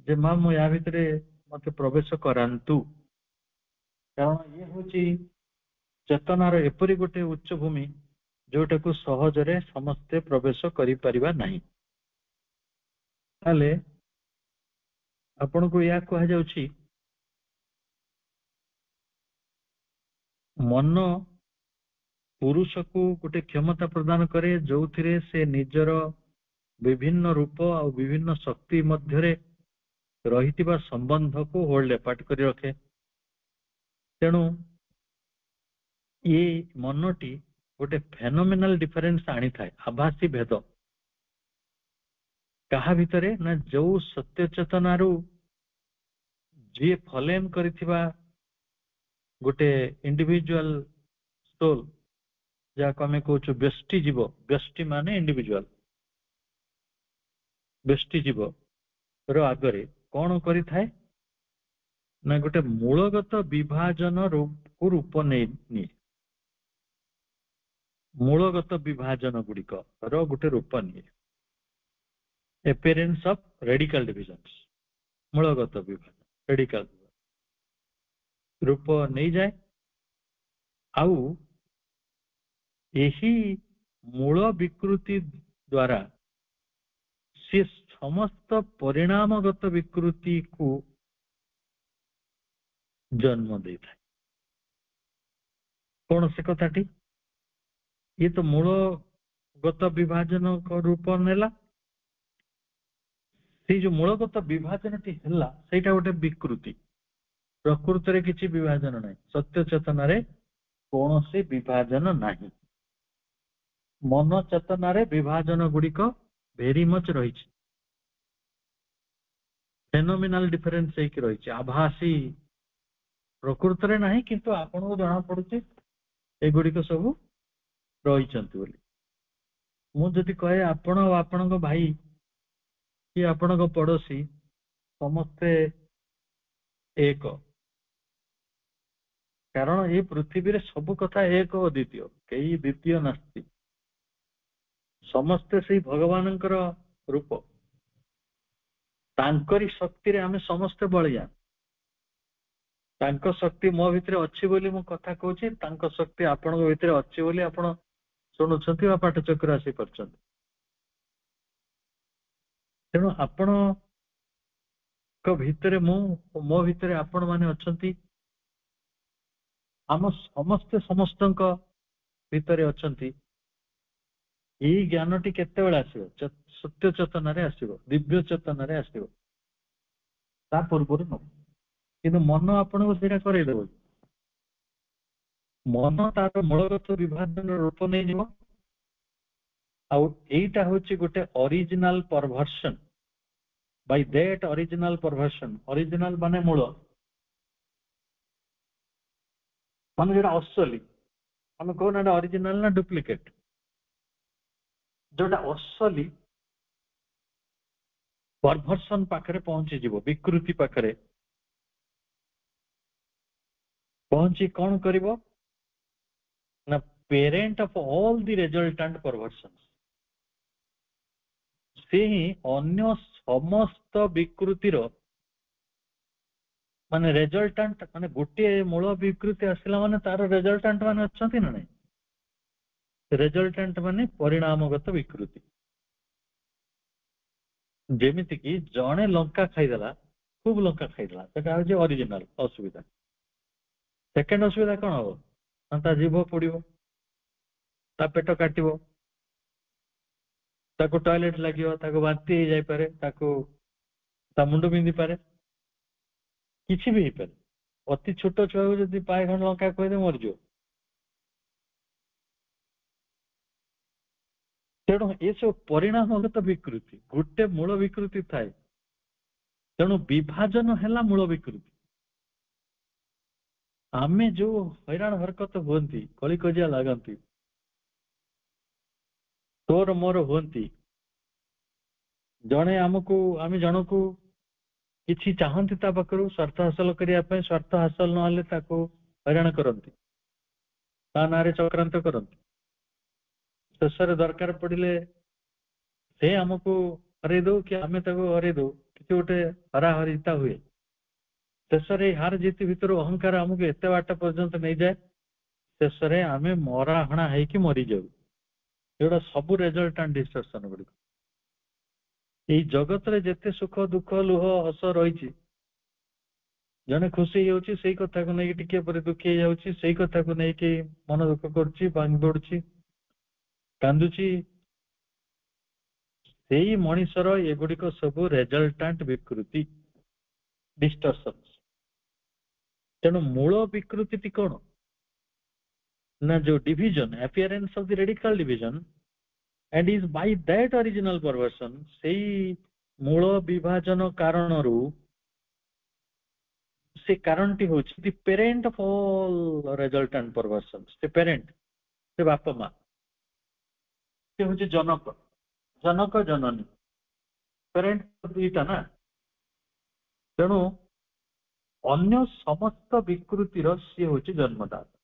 [SPEAKER 1] ଯେ ମା ମୁଁ ୟା ଭିତରେ ମତେ ପ୍ରବେଶ କରାନ୍ତୁ। କାରଣ ଇଏ ହଉଛି ଚେତନାର ଏପରି ଗୋଟେ ଉଚ୍ଚଭୂମି ଯୋଉଟାକୁ ସହଜରେ ସମସ୍ତେ ପ୍ରବେଶ କରିପାରିବା ନାହିଁ। ତାହେଲେ ଆପଣଙ୍କୁ ଏହା କୁହାଯାଉଛି ମନ ପୁରୁଷକୁ ଗୋଟେ କ୍ଷମତା ପ୍ରଦାନ କରେ ଯୋଉଥିରେ ସେ ନିଜର ବିଭିନ୍ନ ରୂପ ଆଉ ବିଭିନ୍ନ ଶକ୍ତି ମଧ୍ୟରେ ରହିଥିବା ସମ୍ବନ୍ଧକୁ ହୋଲ୍ଡ ଏପାର୍ଟ କରି ରଖେ। ତେଣୁ ଏଇ ମନଟି ଗୋଟେ ଫେନୋମିନାଲ ଡିଫରେନ୍ସ ଆଣିଥାଏ, ଆଭାସୀ ଭେଦ। କାହା ଭିତରେ ନା ଯୋଉ ସତ୍ୟ ଚେତନାରୁ ଯିଏ ଫଲେନ କରିଥିବା ଗୋଟେ ଇଣ୍ଡିଭିଜୁଆଲ ସୋଲ, ଯାହାକୁ ଆମେ କହୁଛୁ ବ୍ୟଷ୍ଟି ଜୀବ, ବ୍ୟଷ୍ଟି ମାନେ ଇଣ୍ଡିଭିଜୁଆଲ, ବ୍ୟଷ୍ଟି ଜୀବ ର ଆଗରେ କଣ କରିଥାଏ ନା ଗୋଟେ ମୂଳଗତ ବିଭାଜନ ରୂପ ନିଏ। ମୂଳଗତ ବିଭାଜନ ଗୁଡିକର ଗୋଟେ ରୂପ ନିଏ, appearance of radical divisions, ମୂଳଗତ ବିଭାଜନ, radical ରୂପ ନେଇଯାଏ। ଆଉ ଏହି ମୂଳ ବିକୃତି ଦ୍ୱାରା ସେ ସମସ୍ତ ପରିଣାମଗତ ବିକୃତିକୁ ଜନ୍ମ ଦେଇଥାଏ। କଣ ସେ କଥାଟି? ଇଏ ତ ମୂଳଗତ ବିଭାଜନ ରୂପ ନେଲା। ସେଇ ଯୋଉ ମୂଳଗତ ବିଭାଜନଟି ହେଲା ସେଇଟା ଗୋଟେ ବିକୃତି। ପ୍ରକୃତରେ କିଛି ବିଭାଜନ ନାହିଁ, ସତ୍ୟ ଚେତନାରେ କୌଣସି ବିଭାଜନ ନାହିଁ। ମନ ଚେତନାରେ ବିଭାଜନ ଗୁଡିକ ଭେରି ମଚ ରହିଛି, ଫେନୋମିନାଲ ଡିଫରେନ୍ସ ହେଇକି ରହିଛି, ଆଭାସୀ। ପ୍ରକୃତରେ ନାହିଁ, କିନ୍ତୁ ଆପଣଙ୍କୁ ଜଣା ପଡୁଛି ଏଗୁଡିକ ସବୁ ରହିଛନ୍ତି ବୋଲି। ମୁଁ ଯଦି କହେ ଆପଣ ଆଉ ଆପଣଙ୍କ ଭାଇ କି ଆପଣଙ୍କ ପଡୋଶୀ ସମସ୍ତେ ଏକ, କାରଣ ଏ ପୃଥିବୀରେ ସବୁ କଥା ଏକ ଓ ଦ୍ୱିତୀୟ, କେହି ଦ୍ୱିତୀୟ ନାସ୍ତି। ସମସ୍ତେ ସେଇ ଭଗବାନଙ୍କର ରୂପ, ତାଙ୍କରି ଶକ୍ତିରେ ଆମେ ସମସ୍ତେ ବଳିଆ। ତାଙ୍କ ଶକ୍ତି ମୋ ଭିତରେ ଅଛି ବୋଲି ମୁଁ କଥା କହୁଛି, ତାଙ୍କ ଶକ୍ତି ଆପଣଙ୍କ ଭିତରେ ଅଛି ବୋଲି ଆପଣ ଶୁଣୁଛନ୍ତି ବା ପାଠଚକ୍ର ଆସି କରିଛନ୍ତି। ତେଣୁ ଆପଣଙ୍କ ଭିତରେ ମୁଁ, ମୋ ଭିତରେ ଆପଣ ମାନେ ଅଛନ୍ତି, ଆମ ସମସ୍ତେ ସମସ୍ତଙ୍କ ଭିତରେ ଅଛନ୍ତି। ଏଇ ଜ୍ଞାନଟି କେତେବେଳେ ଆସିବ? ସତ୍ୟ ଚେତନାରେ ଆସିବ, ଦିବ୍ୟ ଚେତନାରେ ଆସିବ, ତା ପୂର୍ବରୁ ନୁହଁ। କିନ୍ତୁ ମନ ଆପଣଙ୍କୁ ସେଇଟା କରେଇଦେବ। ମନ ତାର ମୂଳଗତ ବିଭାଜନ ରୂପ ନେଇଯିବ। ଆଉ ଏଇଟା ହଉଛି ଗୋଟେ original perversion. By that original perversion, original ମାନେ ମୂଳ, ମାନେ ଯୋଉଟା ଅସଲି। ଆମେ କହୁନା ଏଟା ଅରିଜିନାଲ ନା ଡୁପ୍ଲିକେଟ। ଯୋଉଟା ଅସଲି ପରଭର୍ସନ ପାଖରେ ପହଞ୍ଚିଯିବ, ବିକୃତି ପାଖରେ ପହଞ୍ଚି କଣ କରିବ ନା parent of all the resultant perversion, ସେ ହିଁ ଅନ୍ୟ ସମସ୍ତ ବିକୃତିର ମାନେ ରେଜଲ୍ଟାଣ୍ଟ। ମାନେ ଗୋଟିଏ ମୂଳ ବିକୃତି ଆସିଲା ମାନେ ତାର ରେଜଲ୍ଟାଣ୍ଟ ମାନେ ଅଛନ୍ତି ନା ନାଇଁ? ରେଜଲ୍ଟାଣ୍ଟ ମାନେ ପରିଣାମଗତ ବିକୃତି। ଯେମିତିକି ଜଣେ ଲଙ୍କା ଖାଇଦେଲା, ଖୁବ ଲଙ୍କା ଖାଇଦେଲା, ସେଟା ହଉଛି ଅରିଜିନାଲ ଅସୁବିଧା। ସେକେଣ୍ଡ ଅସୁବିଧା କଣ ହବ ନା ତା ଜିଭ ପୋଡିବ, ତା ପେଟ କାଟିବ, ତାକୁ ଟଏଲେଟ ଲାଗିବ, ତାକୁ ବାନ୍ତି ହେଇଯାଇପାରେ, ତାକୁ ତା ମୁଣ୍ଡ ବିନ୍ଧି ପାରେ, କିଛି ବି ହେଇପାରେ। ଅତି ଛୋଟ ଛୁଆକୁ ଯଦି ପାଏ ଖଣ୍ଡ ଲଙ୍କା ଖୁଆଇଦେବେ ମରିଯିବ। ତେଣୁ ଏସବୁ ପରିଣାମଗତ ବିକୃତି, ଗୋଟେ ମୂଳ ବିକୃତି ଥାଏ। ତେଣୁ ବିଭାଜନ ହେଲା ମୂଳ ବିକୃତି। ଆମେ ଯୋଉ ହଇରାଣ ହରକତ ହୁଅନ୍ତି, କଳି କଜିଆ ଲାଗନ୍ତି, ତୋର ମୋର ହୁଅନ୍ତି। ଜଣେ ଆମେ ଜଣକୁ କିଛି ଚାହନ୍ତି ତା ପାଖରୁ ସ୍ୱାର୍ଥ ହାସଲ କରିବା ପାଇଁ, ସ୍ୱାର୍ଥ ହାସଲ ନହେଲେ ତାକୁ ହଇରାଣ କରନ୍ତି, ତା ନାଁରେ ଚକ୍ରାନ୍ତ କରନ୍ତି। ଶେଷରେ ଦରକାର ପଡିଲେ ସେ ଆମକୁ ହରେଇ ଦଉ କି ଆମେ ତାକୁ ହରେଇ ଦଉ, କିଛି ଗୋଟେ ହରାହରିତା ହୁଏ। ଶେଷରେ ଏଇ ହାର ଜିତି ଭିତରୁ ଅହଙ୍କାର ଆମକୁ ଏତେ ବାଟ ପର୍ଯ୍ୟନ୍ତ ନେଇଯାଏ, ଶେଷରେ ଆମେ ମରାହଣା ହେଇକି ମରିଯାଉ। ଏଗୁଡା ସବୁ ରେଜଲ୍ଟାଣ୍ଟ ଡିଷ୍ଟରସନ ଗୁଡିକ। ଏଇ ଜଗତରେ ଯେତେ ସୁଖ ଦୁଃଖ ଲୁହ ହସ ରହିଛି, ଜଣେ ଖୁସି ହେଇଯାଉଛି ସେଇ କଥାକୁ ନେଇକି ଟିକେ ପରେ ଦୁଃଖୀ ହେଇଯାଉଛି, ସେଇ କଥାକୁ ନେଇକି ମନ ଦୁଃଖ କରୁଛି, ଭାଙ୍ଗି ପଡୁଛି, କାନ୍ଦୁଛି। ସେଇ ମଣିଷର ଏଗୁଡିକ ସବୁ ରେଜଲ୍ଟାଣ୍ଟ ବିକୃତି, ଡିଷ୍ଟରସନ। ତେଣୁ ମୂଳ ବିକୃତିଟି କଣ ନା ଯୋଉ division, appearance of the radical division and is by that original perversion, ସେଇ ମୂଳ ବିଭାଜନ କାରଣରୁ, ସେ କାରଣଟି ହଉଛି the parent of all resultant perversions। ସେ parent, ସେ ବାପା ମା, ସେ ହଉଛି ଜନକ, ଜନକ ଜନନୀ, parent ଦୁଇଟା ନା। ତେଣୁ ଅନ୍ୟ ସମସ୍ତ ବିକୃତିର ସିଏ ହଉଛି ଜନ୍ମଦାତା।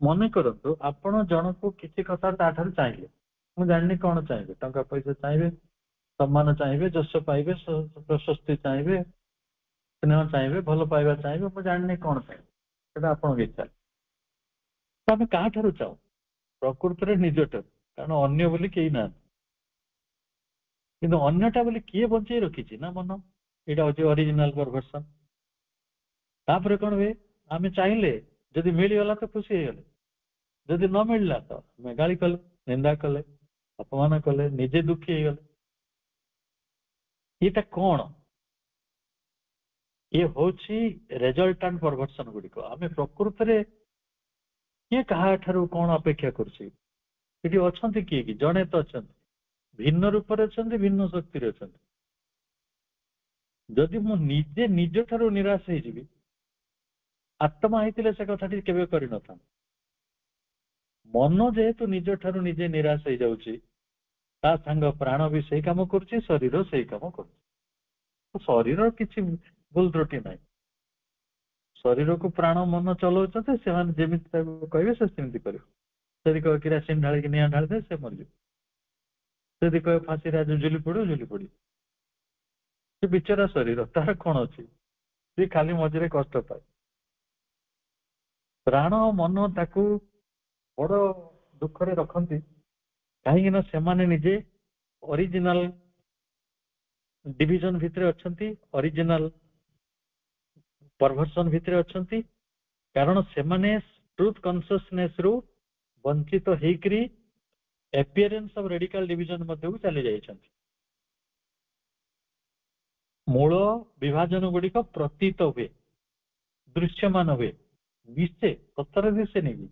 [SPEAKER 1] ମନେ କରନ୍ତୁ ଆପଣ ଜଣକୁ କିଛି କଥା ତା ଠାରୁ ଚାହିଁଲେ, ମୁଁ ଜାଣିନି କଣ ଚାହିଁବେ, ଟଙ୍କା ପଇସା ଚାହିଁବେ, ସମ୍ମାନ ଚାହିଁବେ, ଯଶ ପାଇବେ, ପ୍ରଶସ୍ତି ଚାହିଁବେ, ସ୍ନେହ ଚାହିଁବେ, ଭଲ ପାଇବା ଚାହିଁବେ, ମୁଁ ଜାଣିନି କଣ ଚାହିଁବେ, ସେଟା ଆପଣଙ୍କ ଇଚ୍ଛା। ତ ଆମେ କାହାଠାରୁ ଚାହୁଁ? ପ୍ରକୃତରେ ନିଜଠାରୁ, କାରଣ ଅନ୍ୟ ବୋଲି କେହି ନାହାନ୍ତି। କିନ୍ତୁ ଅନ୍ୟଟା ବୋଲି କିଏ ବଞ୍ଚେଇ ରଖିଛି ନା ମନ। ଏଇଟା ହଉଛି ଅରିଜିନାଲ ପରଭର୍ସନ। ତାପରେ କଣ ହୁଏ, ଆମେ ଚାହିଁଲେ ଯଦି ମିଳିଗଲା ତ ଖୁସି ହେଇଗଲେ, ଯଦି ନ ମିଳିଲା ତ ଆମେ ଗାଳି କଲେ, ନିନ୍ଦା କଲେ, ଅପମାନ କଲେ, ନିଜେ ଦୁଃଖୀ ହେଇଗଲେ। ଏଇଟା କଣ? ଇଏ ହଉଛି ରେଜଲ୍ଟାଣ୍ଟ ପରଭର୍ସନ ଗୁଡିକ। ଆମେ ପ୍ରକୃତରେ କିଏ କାହାଠାରୁ କଣ ଅପେକ୍ଷା କରୁଛି? ଏଠି ଅଛନ୍ତି କିଏ କି? ଜଣେ ତ ଅଛନ୍ତି, ଭିନ୍ନ ରୂପରେ ଅଛନ୍ତି, ଭିନ୍ନ ଶକ୍ତିରେ ଅଛନ୍ତି। ଯଦି ମୁଁ ନିଜେ ନିଜ ଠାରୁ ନିରାଶ ହେଇଯିବି, ଆତ୍ମା ହେଇଥିଲେ ସେ କଥାଟି କେବେ କରିନଥାନ୍ତି। ମନ ଯେହେତୁ ନିଜ ଠାରୁ ନିଜେ ନିରାଶ ହେଇଯାଉଛି, ତା ସାଙ୍ଗ ପ୍ରାଣ ବି ସେଇ କାମ କରୁଛି, ଶରୀର ସେଇ କାମ କରୁଛି। ଶରୀର କିଛି ଭୁଲ ତ୍ରୁଟି ନାହିଁ। ଶରୀରକୁ ପ୍ରାଣ ମନ ଚଲାଉଛନ୍ତି, ସେମାନେ ଯେମିତି ତାକୁ କହିବେ ସେ ସେମିତି କରିବ। ଯଦି କହିବ କିରାସିନ ଢାଳିକି ନିଆଁ ଢାଳିଦେ, ସେ ମରିଯିବ। ଯଦି କହିବ ଫାଶୀରେ ଝୁଲି ପଡିବ, ଝୁଲି ପଡିବ। ସେ ବିଚରା ଶରୀର, ତାର କଣ ଅଛି? ସେ ଖାଲି ମଝିରେ କଷ୍ଟ ପାଏ। ପ୍ରାଣ ମନ ତାକୁ ବଡ ଦୁଃଖରେ ରଖନ୍ତି, କାହିଁକି ନା ସେମାନେ ନିଜେ ଅରିଜିନାଲ ଡିଭିଜନ ଭିତରେ ଅଛନ୍ତି, ଅରିଜିନାଲ ପରଭର୍ସନ ଭିତରେ ଅଛନ୍ତି। କାରଣ ସେମାନେ ଟ୍ରୁଥ କନସିୟସନେସ ରୁ ବଞ୍ଚିତ ହେଇକରି appearance of radical division ମଧ୍ୟକୁ ଚାଲି ଯାଇଛନ୍ତି। ମୂଳ ବିଭାଜନ ଗୁଡିକ ପ୍ରତୀତ ହୁଏ, ଦୃଶ୍ୟମାନ ହୁଏ, ଦିଶେ, ସତରେ ଦିଶେ ନେଇକି।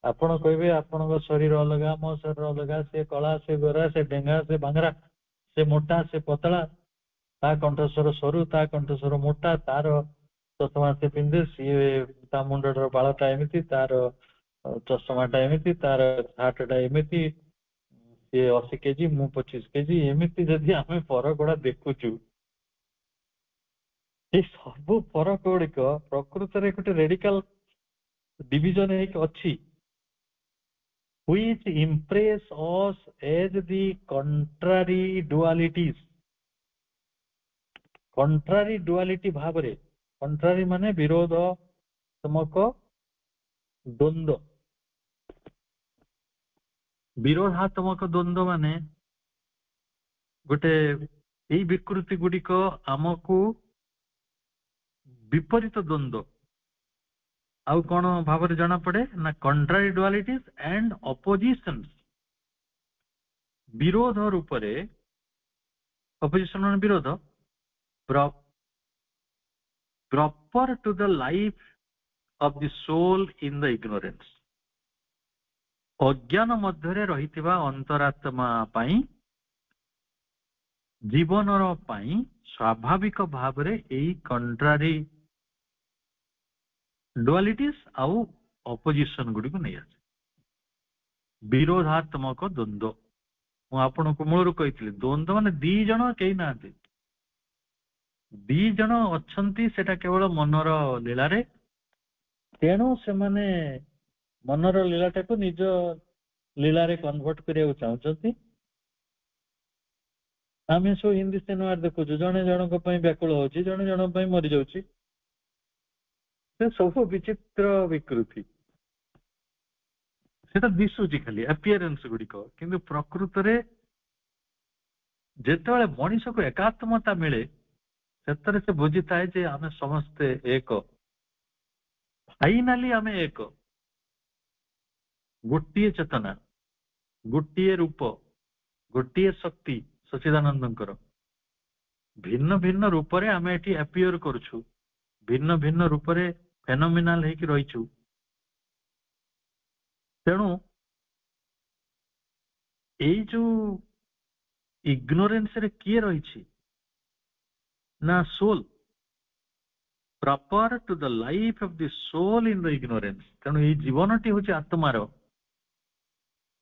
[SPEAKER 1] ଆପଣ କହିବେ ଆପଣଙ୍କ ଶରୀର ଅଲଗା, ମୋ ଶରୀର ଅଲଗା, ସେ କଳା, ସେ ଗୋରା, ସେ ଡେଙ୍ଗା, ସେ ବାଙ୍ଗରା, ସେ ମୋଟା, ସେ ପତଳା, ତା କଣ୍ଠସ୍ୱର ସରୁ, ତା କଣ୍ଠସ୍ୱର ମୋଟା, ତାର ଚଷମା ସେ ପିନ୍ଧେ, ସିଏ ତା ମୁଣ୍ଡର ବାଳଟା ଏମିତି, ତାର ଚଷମାଟା ଏମିତି, ତାର ହାଟଟା ଏମିତି, ସିଏ 80 କେଜି, ମୁଁ 25 କେଜି, ଏମିତି ଯଦି ଆମେ ଫରକ ଗୁଡା ଦେଖୁଛୁ, ଏ ସବୁ ଫରକ ଗୁଡିକ ପ୍ରକୃତରେ ଗୋଟେ ରେଡିକାଲ ଡିଭିଜନ ହେଇକି ଅଛି, which impress us as the contrary dualities। କଣ୍ଟ୍ରାରି ଡୁଆଲିଟି ଭାବରେ, କଣ୍ଟ୍ରାରି ମାନେ ବିରୋଧାତ୍ମକ ଦ୍ୱନ୍ଦ୍ୱ, ବିରୋଧାତ୍ମକ ଦ୍ୱନ୍ଦ୍ୱ ମାନେ ଗୋଟେ ଏଇ ବିକୃତି ଗୁଡିକ ଆମକୁ ବିପରୀତ ଦ୍ୱନ୍ଦ୍ୱ ଆଉ କଣ ଭାବରେ ଜଣା ପଡେ ନା କଣ୍ଟ୍ରାରି ଡୁଆଲିଟିଜ ଆଣ୍ଡ ଅପୋଜିସନ୍ସ। ବିରୋଧ ରୂପରେ, ଅପୋଜିସନ ମାନେ ବିରୋଧ, proper to the life of the soul in the ignorance। ଅଜ୍ଞାନ ମଧ୍ୟରେ ରହିଥିବା ଅନ୍ତରାତ୍ମା ପାଇଁ, ଜୀବନର ପାଇଁ ସ୍ୱାଭାବିକ ଭାବରେ ଏଇ କଣ୍ଟ୍ରାରି ଡୁଆଲିଟିସ୍ ଆଉ ଅପୋଜିସନ ଗୁଡିକୁ ନେଇ ଆସେ। ବିରୋଧାତ୍ମକ ଦ୍ୱନ୍ଦ୍ୱ। ମୁଁ ଆପଣଙ୍କୁ ମୂଳରୁ କହିଥିଲି ଦ୍ୱନ୍ଦ୍ୱ ମାନେ ଦି ଜଣ କେହି ନାହାନ୍ତି, ଦି ଜଣ ଅଛନ୍ତି ସେଟା କେବଳ ମନର ଲୀଳାରେ। ତେଣୁ ସେମାନେ ମନର ଲୀଳାଟାକୁ ନିଜ ଲୀଳାରେ କନଭର୍ଟ କରିବାକୁ ଚାହୁଁଛନ୍ତି। ଆମେ ସବୁ ହିନ୍ଦୀ ସିନେମାରେ ଦେଖୁଛୁ, ଜଣେ ଜଣଙ୍କ ପାଇଁ ବ୍ୟାକୁଳ ହଉଛି, ଜଣେ ଜଣଙ୍କ ପାଇଁ ମରିଯାଉଛି। ସେ ସବୁ ବିଚିତ୍ର ବିକୃତି, ସେଟା ଦିଶୁଛି ଖାଲି ଆପିୟରାନ୍ସ ଗୁଡିକ, କିନ୍ତୁ ପ୍ରକୃତରେ ଯେତେବେଳେ ମଣିଷକୁ ଏକାତ୍ମତା ମିଳେ ସେଥିରେ ସେ ବୁଝିଥାଏ ଯେ ଆମେ ସମସ୍ତେ ଏକ, ଫାଇନାଲି ଆମେ ଏକ, ଗୋଟିଏ ଚେତନା, ଗୋଟିଏ ରୂପ, ଗୋଟିଏ ଶକ୍ତି ସଚିଦାନନ୍ଦଙ୍କର। ଭିନ୍ନ ଭିନ୍ନ ରୂପରେ ଆମେ ଏଠି ଆପିୟର କରୁଛୁ, ଭିନ୍ନ ଭିନ୍ନ ରୂପରେ ଫେନୋମିନାଲ ହେଇକି ରହିଛୁ। ତେଣୁ ଏଇ ଯୋଉ ଇଗ୍ନୋରେନ୍ସ ରେ କିଏ ରହିଛି ନା ସୋଲ, proper to the life of the ସୋଲ ଇନ ଦ ଇଗ୍ନୋରେନ୍ସ। ତେଣୁ ଏଇ ଜୀବନଟି ହଉଛି ଆତ୍ମାର,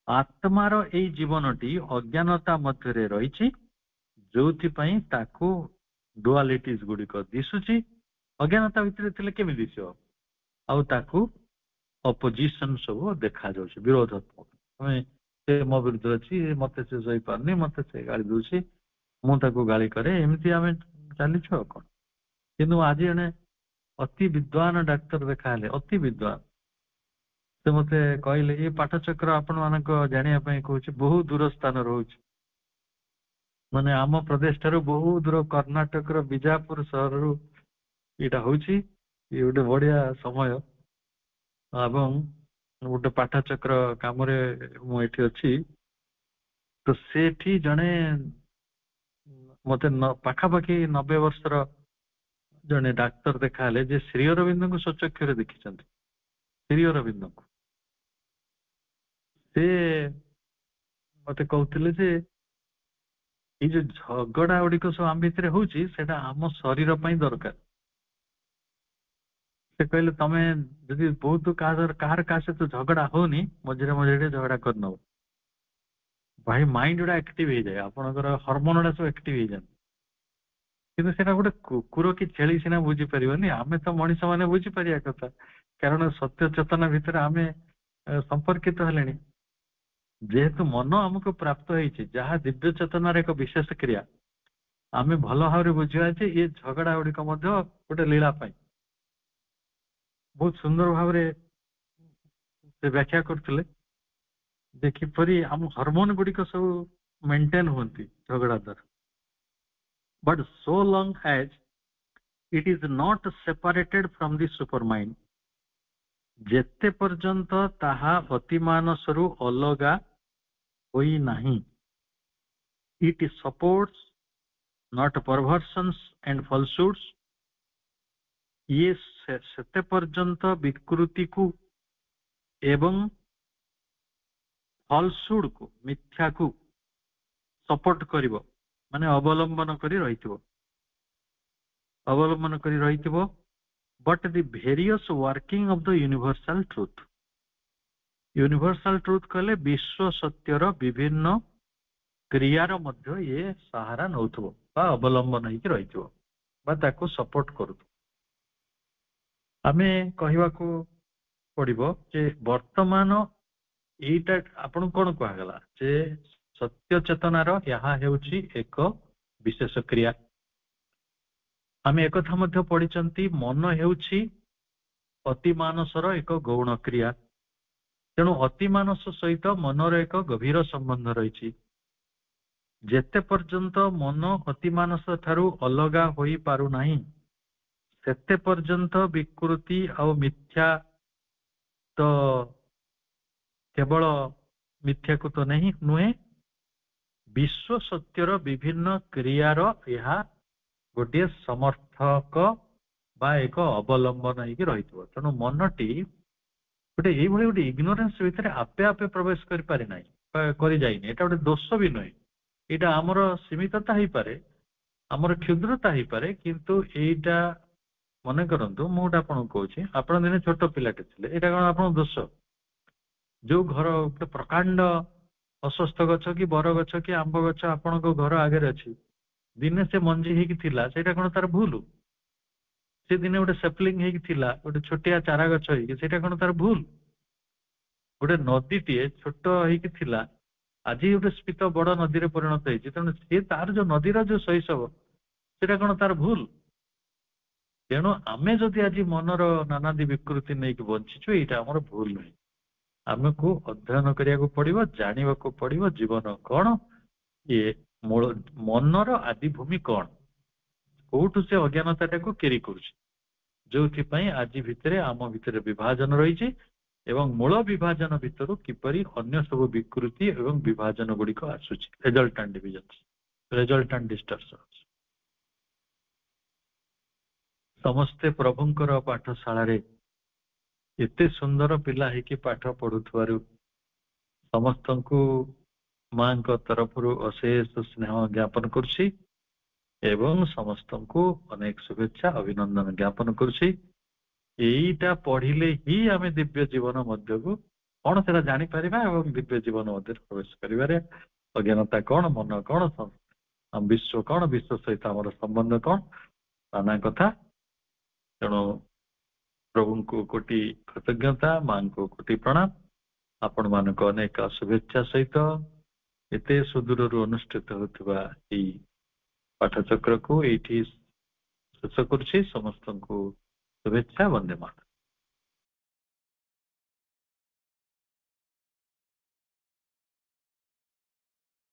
[SPEAKER 1] ଆତ୍ମାର ଏଇ ଜୀବନଟି ଅଜ୍ଞାନତା ମଧ୍ୟରେ ରହିଛି, ଯୋଉଥିପାଇଁ ତାକୁ ଡୁଆଲିଟିଜ ଗୁଡିକ ଦିଶୁଛି। ଅଜ୍ଞାନତା ଭିତରେ ଥିଲେ କେମିତି ଦିଶିବ? ଆଉ ତାକୁ ଅପୋଜିସନ ସବୁ ଦେଖାଯାଉଛି, ବିରୋଧାତ୍ମକ। ସେ ମୋ ବିରୁଦ୍ଧରେ ଅଛି, ମତେ ସେ ସହିପାରୁନି, ମତେ ସେ ଗାଳି ଦଉଛି, ମୁଁ ତାକୁ ଗାଳି କରେ, ଏମିତି ଆମେ ଚାଲିଛୁ ଆଉ କଣ। କିନ୍ତୁ ଆଜି ଜଣେ ଅତି ବିଦ୍ୱାନ ଡାକ୍ତର ଦେଖା ହେଲେ, ଅତି ବିଦ୍ୱାନ। ସେ ମତେ କହିଲେ ଏ ପାଠଚକ୍ର ଆପଣ ମାନଙ୍କ ଜାଣିବା ପାଇଁ କହୁଛି ବହୁ ଦୂର ସ୍ଥାନ ରହୁଛି, ମାନେ ଆମ ପ୍ରଦେଶ ଠାରୁ ବହୁ ଦୂର କର୍ଣ୍ଣାଟକର ବିଜାପୁର ସହରରୁ ଏଇଟା ହଉଛି। ଇଏ ଗୋଟେ ବଢିଆ ସମୟ, ଏବଂ ଗୋଟେ ପାଠଚକ୍ର କାମରେ ମୁଁ ଏଠି ଅଛି। ତ ସେଠି ଜଣେ ମତେ ପାଖାପାଖି 90 ବର୍ଷର ଜଣେ ଡାକ୍ତର ଦେଖା ହେଲେ, ଯେ ଶ୍ରୀ ଅରବିନ୍ଦଙ୍କୁ ସ୍ୱଚକ୍ଷୁରେ ଦେଖିଛନ୍ତି, ଶ୍ରୀ ଅରବିନ୍ଦଙ୍କୁ। ସେ ମତେ କହୁଥିଲେ ଯେ ଏଇ ଯୋଉ ଝଗଡା ଗୁଡିକ ସବୁ ଆମ ଭିତରେ ହଉଛି, ସେଟା ଆମ ଶରୀର ପାଇଁ ଦରକାର। ସେ କହିଲେ ତମେ ଯଦି ବହୁତ କାହାର କାହା ସହିତ ଝଗଡା ହଉନି, ମଝିରେ ମଝିରେ ଟିକେ ଝଗଡା କରିନବ, ଭାଇ ମାଇଣ୍ଡ ଗୁଡା ଆକ୍ଟିଭ ହେଇଯାଏ, ଆପଣଙ୍କର ହରମୋନ ଗୁଡା ସବୁ ଆକ୍ଟିଭ ହେଇଯାନ୍ତି। କିନ୍ତୁ ସେଟା ଗୋଟେ କୁକୁର କି ଛେଳି ସିନା ବୁଝିପାରିବନି, ଆମେ ତ ମଣିଷ ମାନେ ବୁଝିପାରିବା କଥା, କାରଣ ସତ୍ୟ ଚେତନା ଭିତରେ ଆମେ ସମ୍ପର୍କିତ ହେଲେଣି। ଯେହେତୁ ମନ ଆମକୁ ପ୍ରାପ୍ତ ହେଇଛି ଯାହା ଦିବ୍ୟ ଚେତନାର ଏକ ବିଶେଷ କ୍ରିୟା, ଆମେ ଭଲ ଭାବରେ ବୁଝିବା ଯେ ଏ ଝଗଡା ଗୁଡିକ ମଧ୍ୟ ଗୋଟେ ଲୀଳା ପାଇଁ। ବହୁତ ସୁନ୍ଦର ଭାବରେ ସେ ବ୍ୟାଖ୍ୟା କରୁଥିଲେ ଯେ କିପରି ଆମ ହରମୋନ ଗୁଡିକ ସବୁ ମେଣ୍ଟେନ ହୁଅନ୍ତି ଝଗଡା ଦ୍ୱାରା। But so long as it is not separated from the supermind, ଯେତେ ପର୍ଯ୍ୟନ୍ତ ତାହା ଅତିମାନସରୁ ଅଲଗା ହୋଇନାହିଁ, it supports not perversions and falsehoods, ଇଏ ସେତେ ପର୍ଯ୍ୟନ୍ତ ବିକୃତିକୁ ଏବଂ ଫଲସୁଡକୁ, ମିଥ୍ୟାକୁ ସପୋର୍ଟ କରିବ, ମାନେ ଅବଲମ୍ବନ କରି ରହିଥିବ, ଅବଲମ୍ବନ କରି ରହିଥିବ। But the various working of the universal truth, universal truth କହିଲେ ବିଶ୍ୱ ସତ୍ୟର ବିଭିନ୍ନ କ୍ରିୟାର ମଧ୍ୟ ଇଏ ସାହାରା ନଉଥିବ ବା ଅବଲମ୍ବନ ହେଇକି ରହିଥିବ ବା ତାକୁ ସପୋର୍ଟ କରୁଥିବ। ଆମେ କହିବାକୁ ପଡିବ ଯେ ବର୍ତ୍ତମାନ ଏଇଟା ଆପଣଙ୍କୁ କଣ କୁହାଗଲା ଯେ ସତ୍ୟ ଚେତନାର ଏହା ହେଉଛି ଏକ ବିଶେଷ କ୍ରିୟା। ଆମେ ଏକଥା ମଧ୍ୟ ପଢିଛନ୍ତି ମନ ହେଉଛି ଅତିମାନସର ଏକ ଗୌଣ କ୍ରିୟା। ତେଣୁ ଅତିମାନସ ସହିତ ମନର ଏକ ଗଭୀର ସମ୍ବନ୍ଧ ରହିଛି। ଯେତେ ପର୍ଯ୍ୟନ୍ତ ମନ ଅତିମାନସ ଠାରୁ ଅଲଗା ହୋଇପାରୁନାହିଁ, ସେତେ ପର୍ଯ୍ୟନ୍ତ ବିକୃତି ଆଉ ମିଥ୍ୟା ତ କେବଳ ମିଥ୍ୟାକୁ ତ ନୁହେଁ, ବିଶ୍ୱ ସତ୍ୟର ବିଭିନ୍ନ କ୍ରିୟାର ଏହା ଗୋଟିଏ ସମର୍ଥକ ବା ଏକ ଅବଲମ୍ବନ ହେଇକି ରହିଥିବ। ତେଣୁ ମନଟି ଗୋଟେ ଏଇଭଳି ଗୋଟେ ଇଗ୍ନୋରେନ୍ସ ଭିତରେ ଆପେ ଆପେ ପ୍ରବେଶ କରିପାରେ ନାହିଁ ବା କରି ଯାଇନି। ଏଇଟା ଗୋଟେ ଦୋଷ ବି ନୁହେଁ, ଏଇଟା ଆମର ସୀମିତତା ହେଇପାରେ, ଆମର କ୍ଷୁଦ୍ରତା ହେଇପାରେ, କିନ୍ତୁ ଏଇଟା ମନେ କରନ୍ତୁ, ମୁଁ ଗୋଟେ ଆପଣଙ୍କୁ କହୁଛି, ଆପଣ ଦିନେ ଛୋଟ ପିଲାଟେ ଥିଲେ, ଏଇଟା କଣ ଆପଣଙ୍କ ଦୋଷ? ଯୋଉ ଘର ଗୋଟେ ପ୍ରକାଣ୍ଡ ଅଶ୍ୱସ୍ଥ ଗଛ କି ବର ଗଛ କି ଆମ୍ବ ଗଛ ଆପଣଙ୍କ ଘର ଆଗରେ ଅଛି, ଦିନେ ସେ ମଞ୍ଜି ହେଇକି ଥିଲା, ସେଇଟା କଣ ତାର ଭୁଲ? ସେ ଦିନେ ଗୋଟେ ସେପଲିଂ ହେଇକି ଥିଲା, ଗୋଟେ ଛୋଟିଆ ଚାରା ଗଛ ହେଇକି, ସେଇଟା କଣ ତାର ଭୁଲ? ଗୋଟେ ନଦୀଟିଏ ଛୋଟ ହେଇକି ଥିଲା, ଆଜି ଗୋଟେ ସ୍ଫୀତ ବଡ ନଦୀରେ ପରିଣତ ହେଇଛି, ତେଣୁ ସିଏ ତାର ଯୋଉ ନଦୀର ଯୋଉ ଶୈଶବ, ସେଇଟା କଣ ତାର ଭୁଲ? ତେଣୁ ଆମେ ଯଦି ଆଜି ମନର ନାନାଦି ବିକୃତି ନେଇକି ବଞ୍ଚିଛୁ, ଏଇଟା ଆମର ଭୁଲ ନୁହେଁ। ଆମକୁ ଅଧ୍ୟୟନ କରିବାକୁ ପଡିବ, ଜାଣିବାକୁ ପଡିବ ଜୀବନ କଣ, ଇଏ ମୂଳ ମନର ଆଦିଭୂମି କଣ, କୋଉଠୁ ସେ ଅଜ୍ଞାନତାଟାକୁ କେରି କରୁଛି, ଯୋଉଥିପାଇଁ ଆଜି ଭିତରେ ଆମ ଭିତରେ ବିଭାଜନ ରହିଛି, ଏବଂ ମୂଳ ବିଭାଜନ ଭିତରୁ କିପରି ଅନ୍ୟ ସବୁ ବିକୃତି ଏବଂ ବିଭାଜନ ଗୁଡିକ ଆସୁଛି, ରେଜଲ୍ଟାଣ୍ଟ ଡିଭିଜନ, ରେଜଲ୍ଟାଣ୍ଟ ଡିଷ୍ଟରସନ। ସମସ୍ତେ ପ୍ରଭୁଙ୍କର ପାଠଶାଳାରେ ଏତେ ସୁନ୍ଦର ପିଲା ହେଇକି ପାଠ ପଢୁଥିବାରୁ ସମସ୍ତଙ୍କୁ ମାଙ୍କ ତରଫରୁ ଅଶେଷ ସ୍ନେହ ଜ୍ଞାପନ କରୁଛି ଏବଂ ସମସ୍ତଙ୍କୁ ଅନେକ ଶୁଭେଚ୍ଛା ଅଭିନନ୍ଦନ ଜ୍ଞାପନ କରୁଛି। ଏଇଟା ପଢିଲେ ହିଁ ଆମେ ଦିବ୍ୟ ଜୀବନ ମଧ୍ୟକୁ କଣ ସେଟା ଜାଣିପାରିବା ଏବଂ ଦିବ୍ୟ ଜୀବନ ମଧ୍ୟରେ ପ୍ରବେଶ କରିବାରେ ଅଜ୍ଞାନତା କଣ, ମନ କଣ, ବିଶ୍ୱ କଣ, ବିଶ୍ୱ ସହିତ ଆମର ସମ୍ବନ୍ଧ କଣ, ନାନା କଥା। ତେଣୁ ପ୍ରଭୁଙ୍କୁ କୋଟି କୃତଜ୍ଞତା, ମାଙ୍କୁ କୋଟି ପ୍ରଣାମ। ଆପଣ ମାନଙ୍କ ଅନେକ ଶୁଭେଚ୍ଛା ସହିତ ଏତେ ସୁଦୂରରୁ ଅନୁଷ୍ଠିତ ହେଉଥିବା ଏଇ ପାଠଚକ୍ରକୁ ଏଇଠି ଶେଷ କରୁଛି। ସମସ୍ତଙ୍କୁ ଶୁଭେଚ୍ଛା, ବନ୍ଦେ ମାତରମ୍।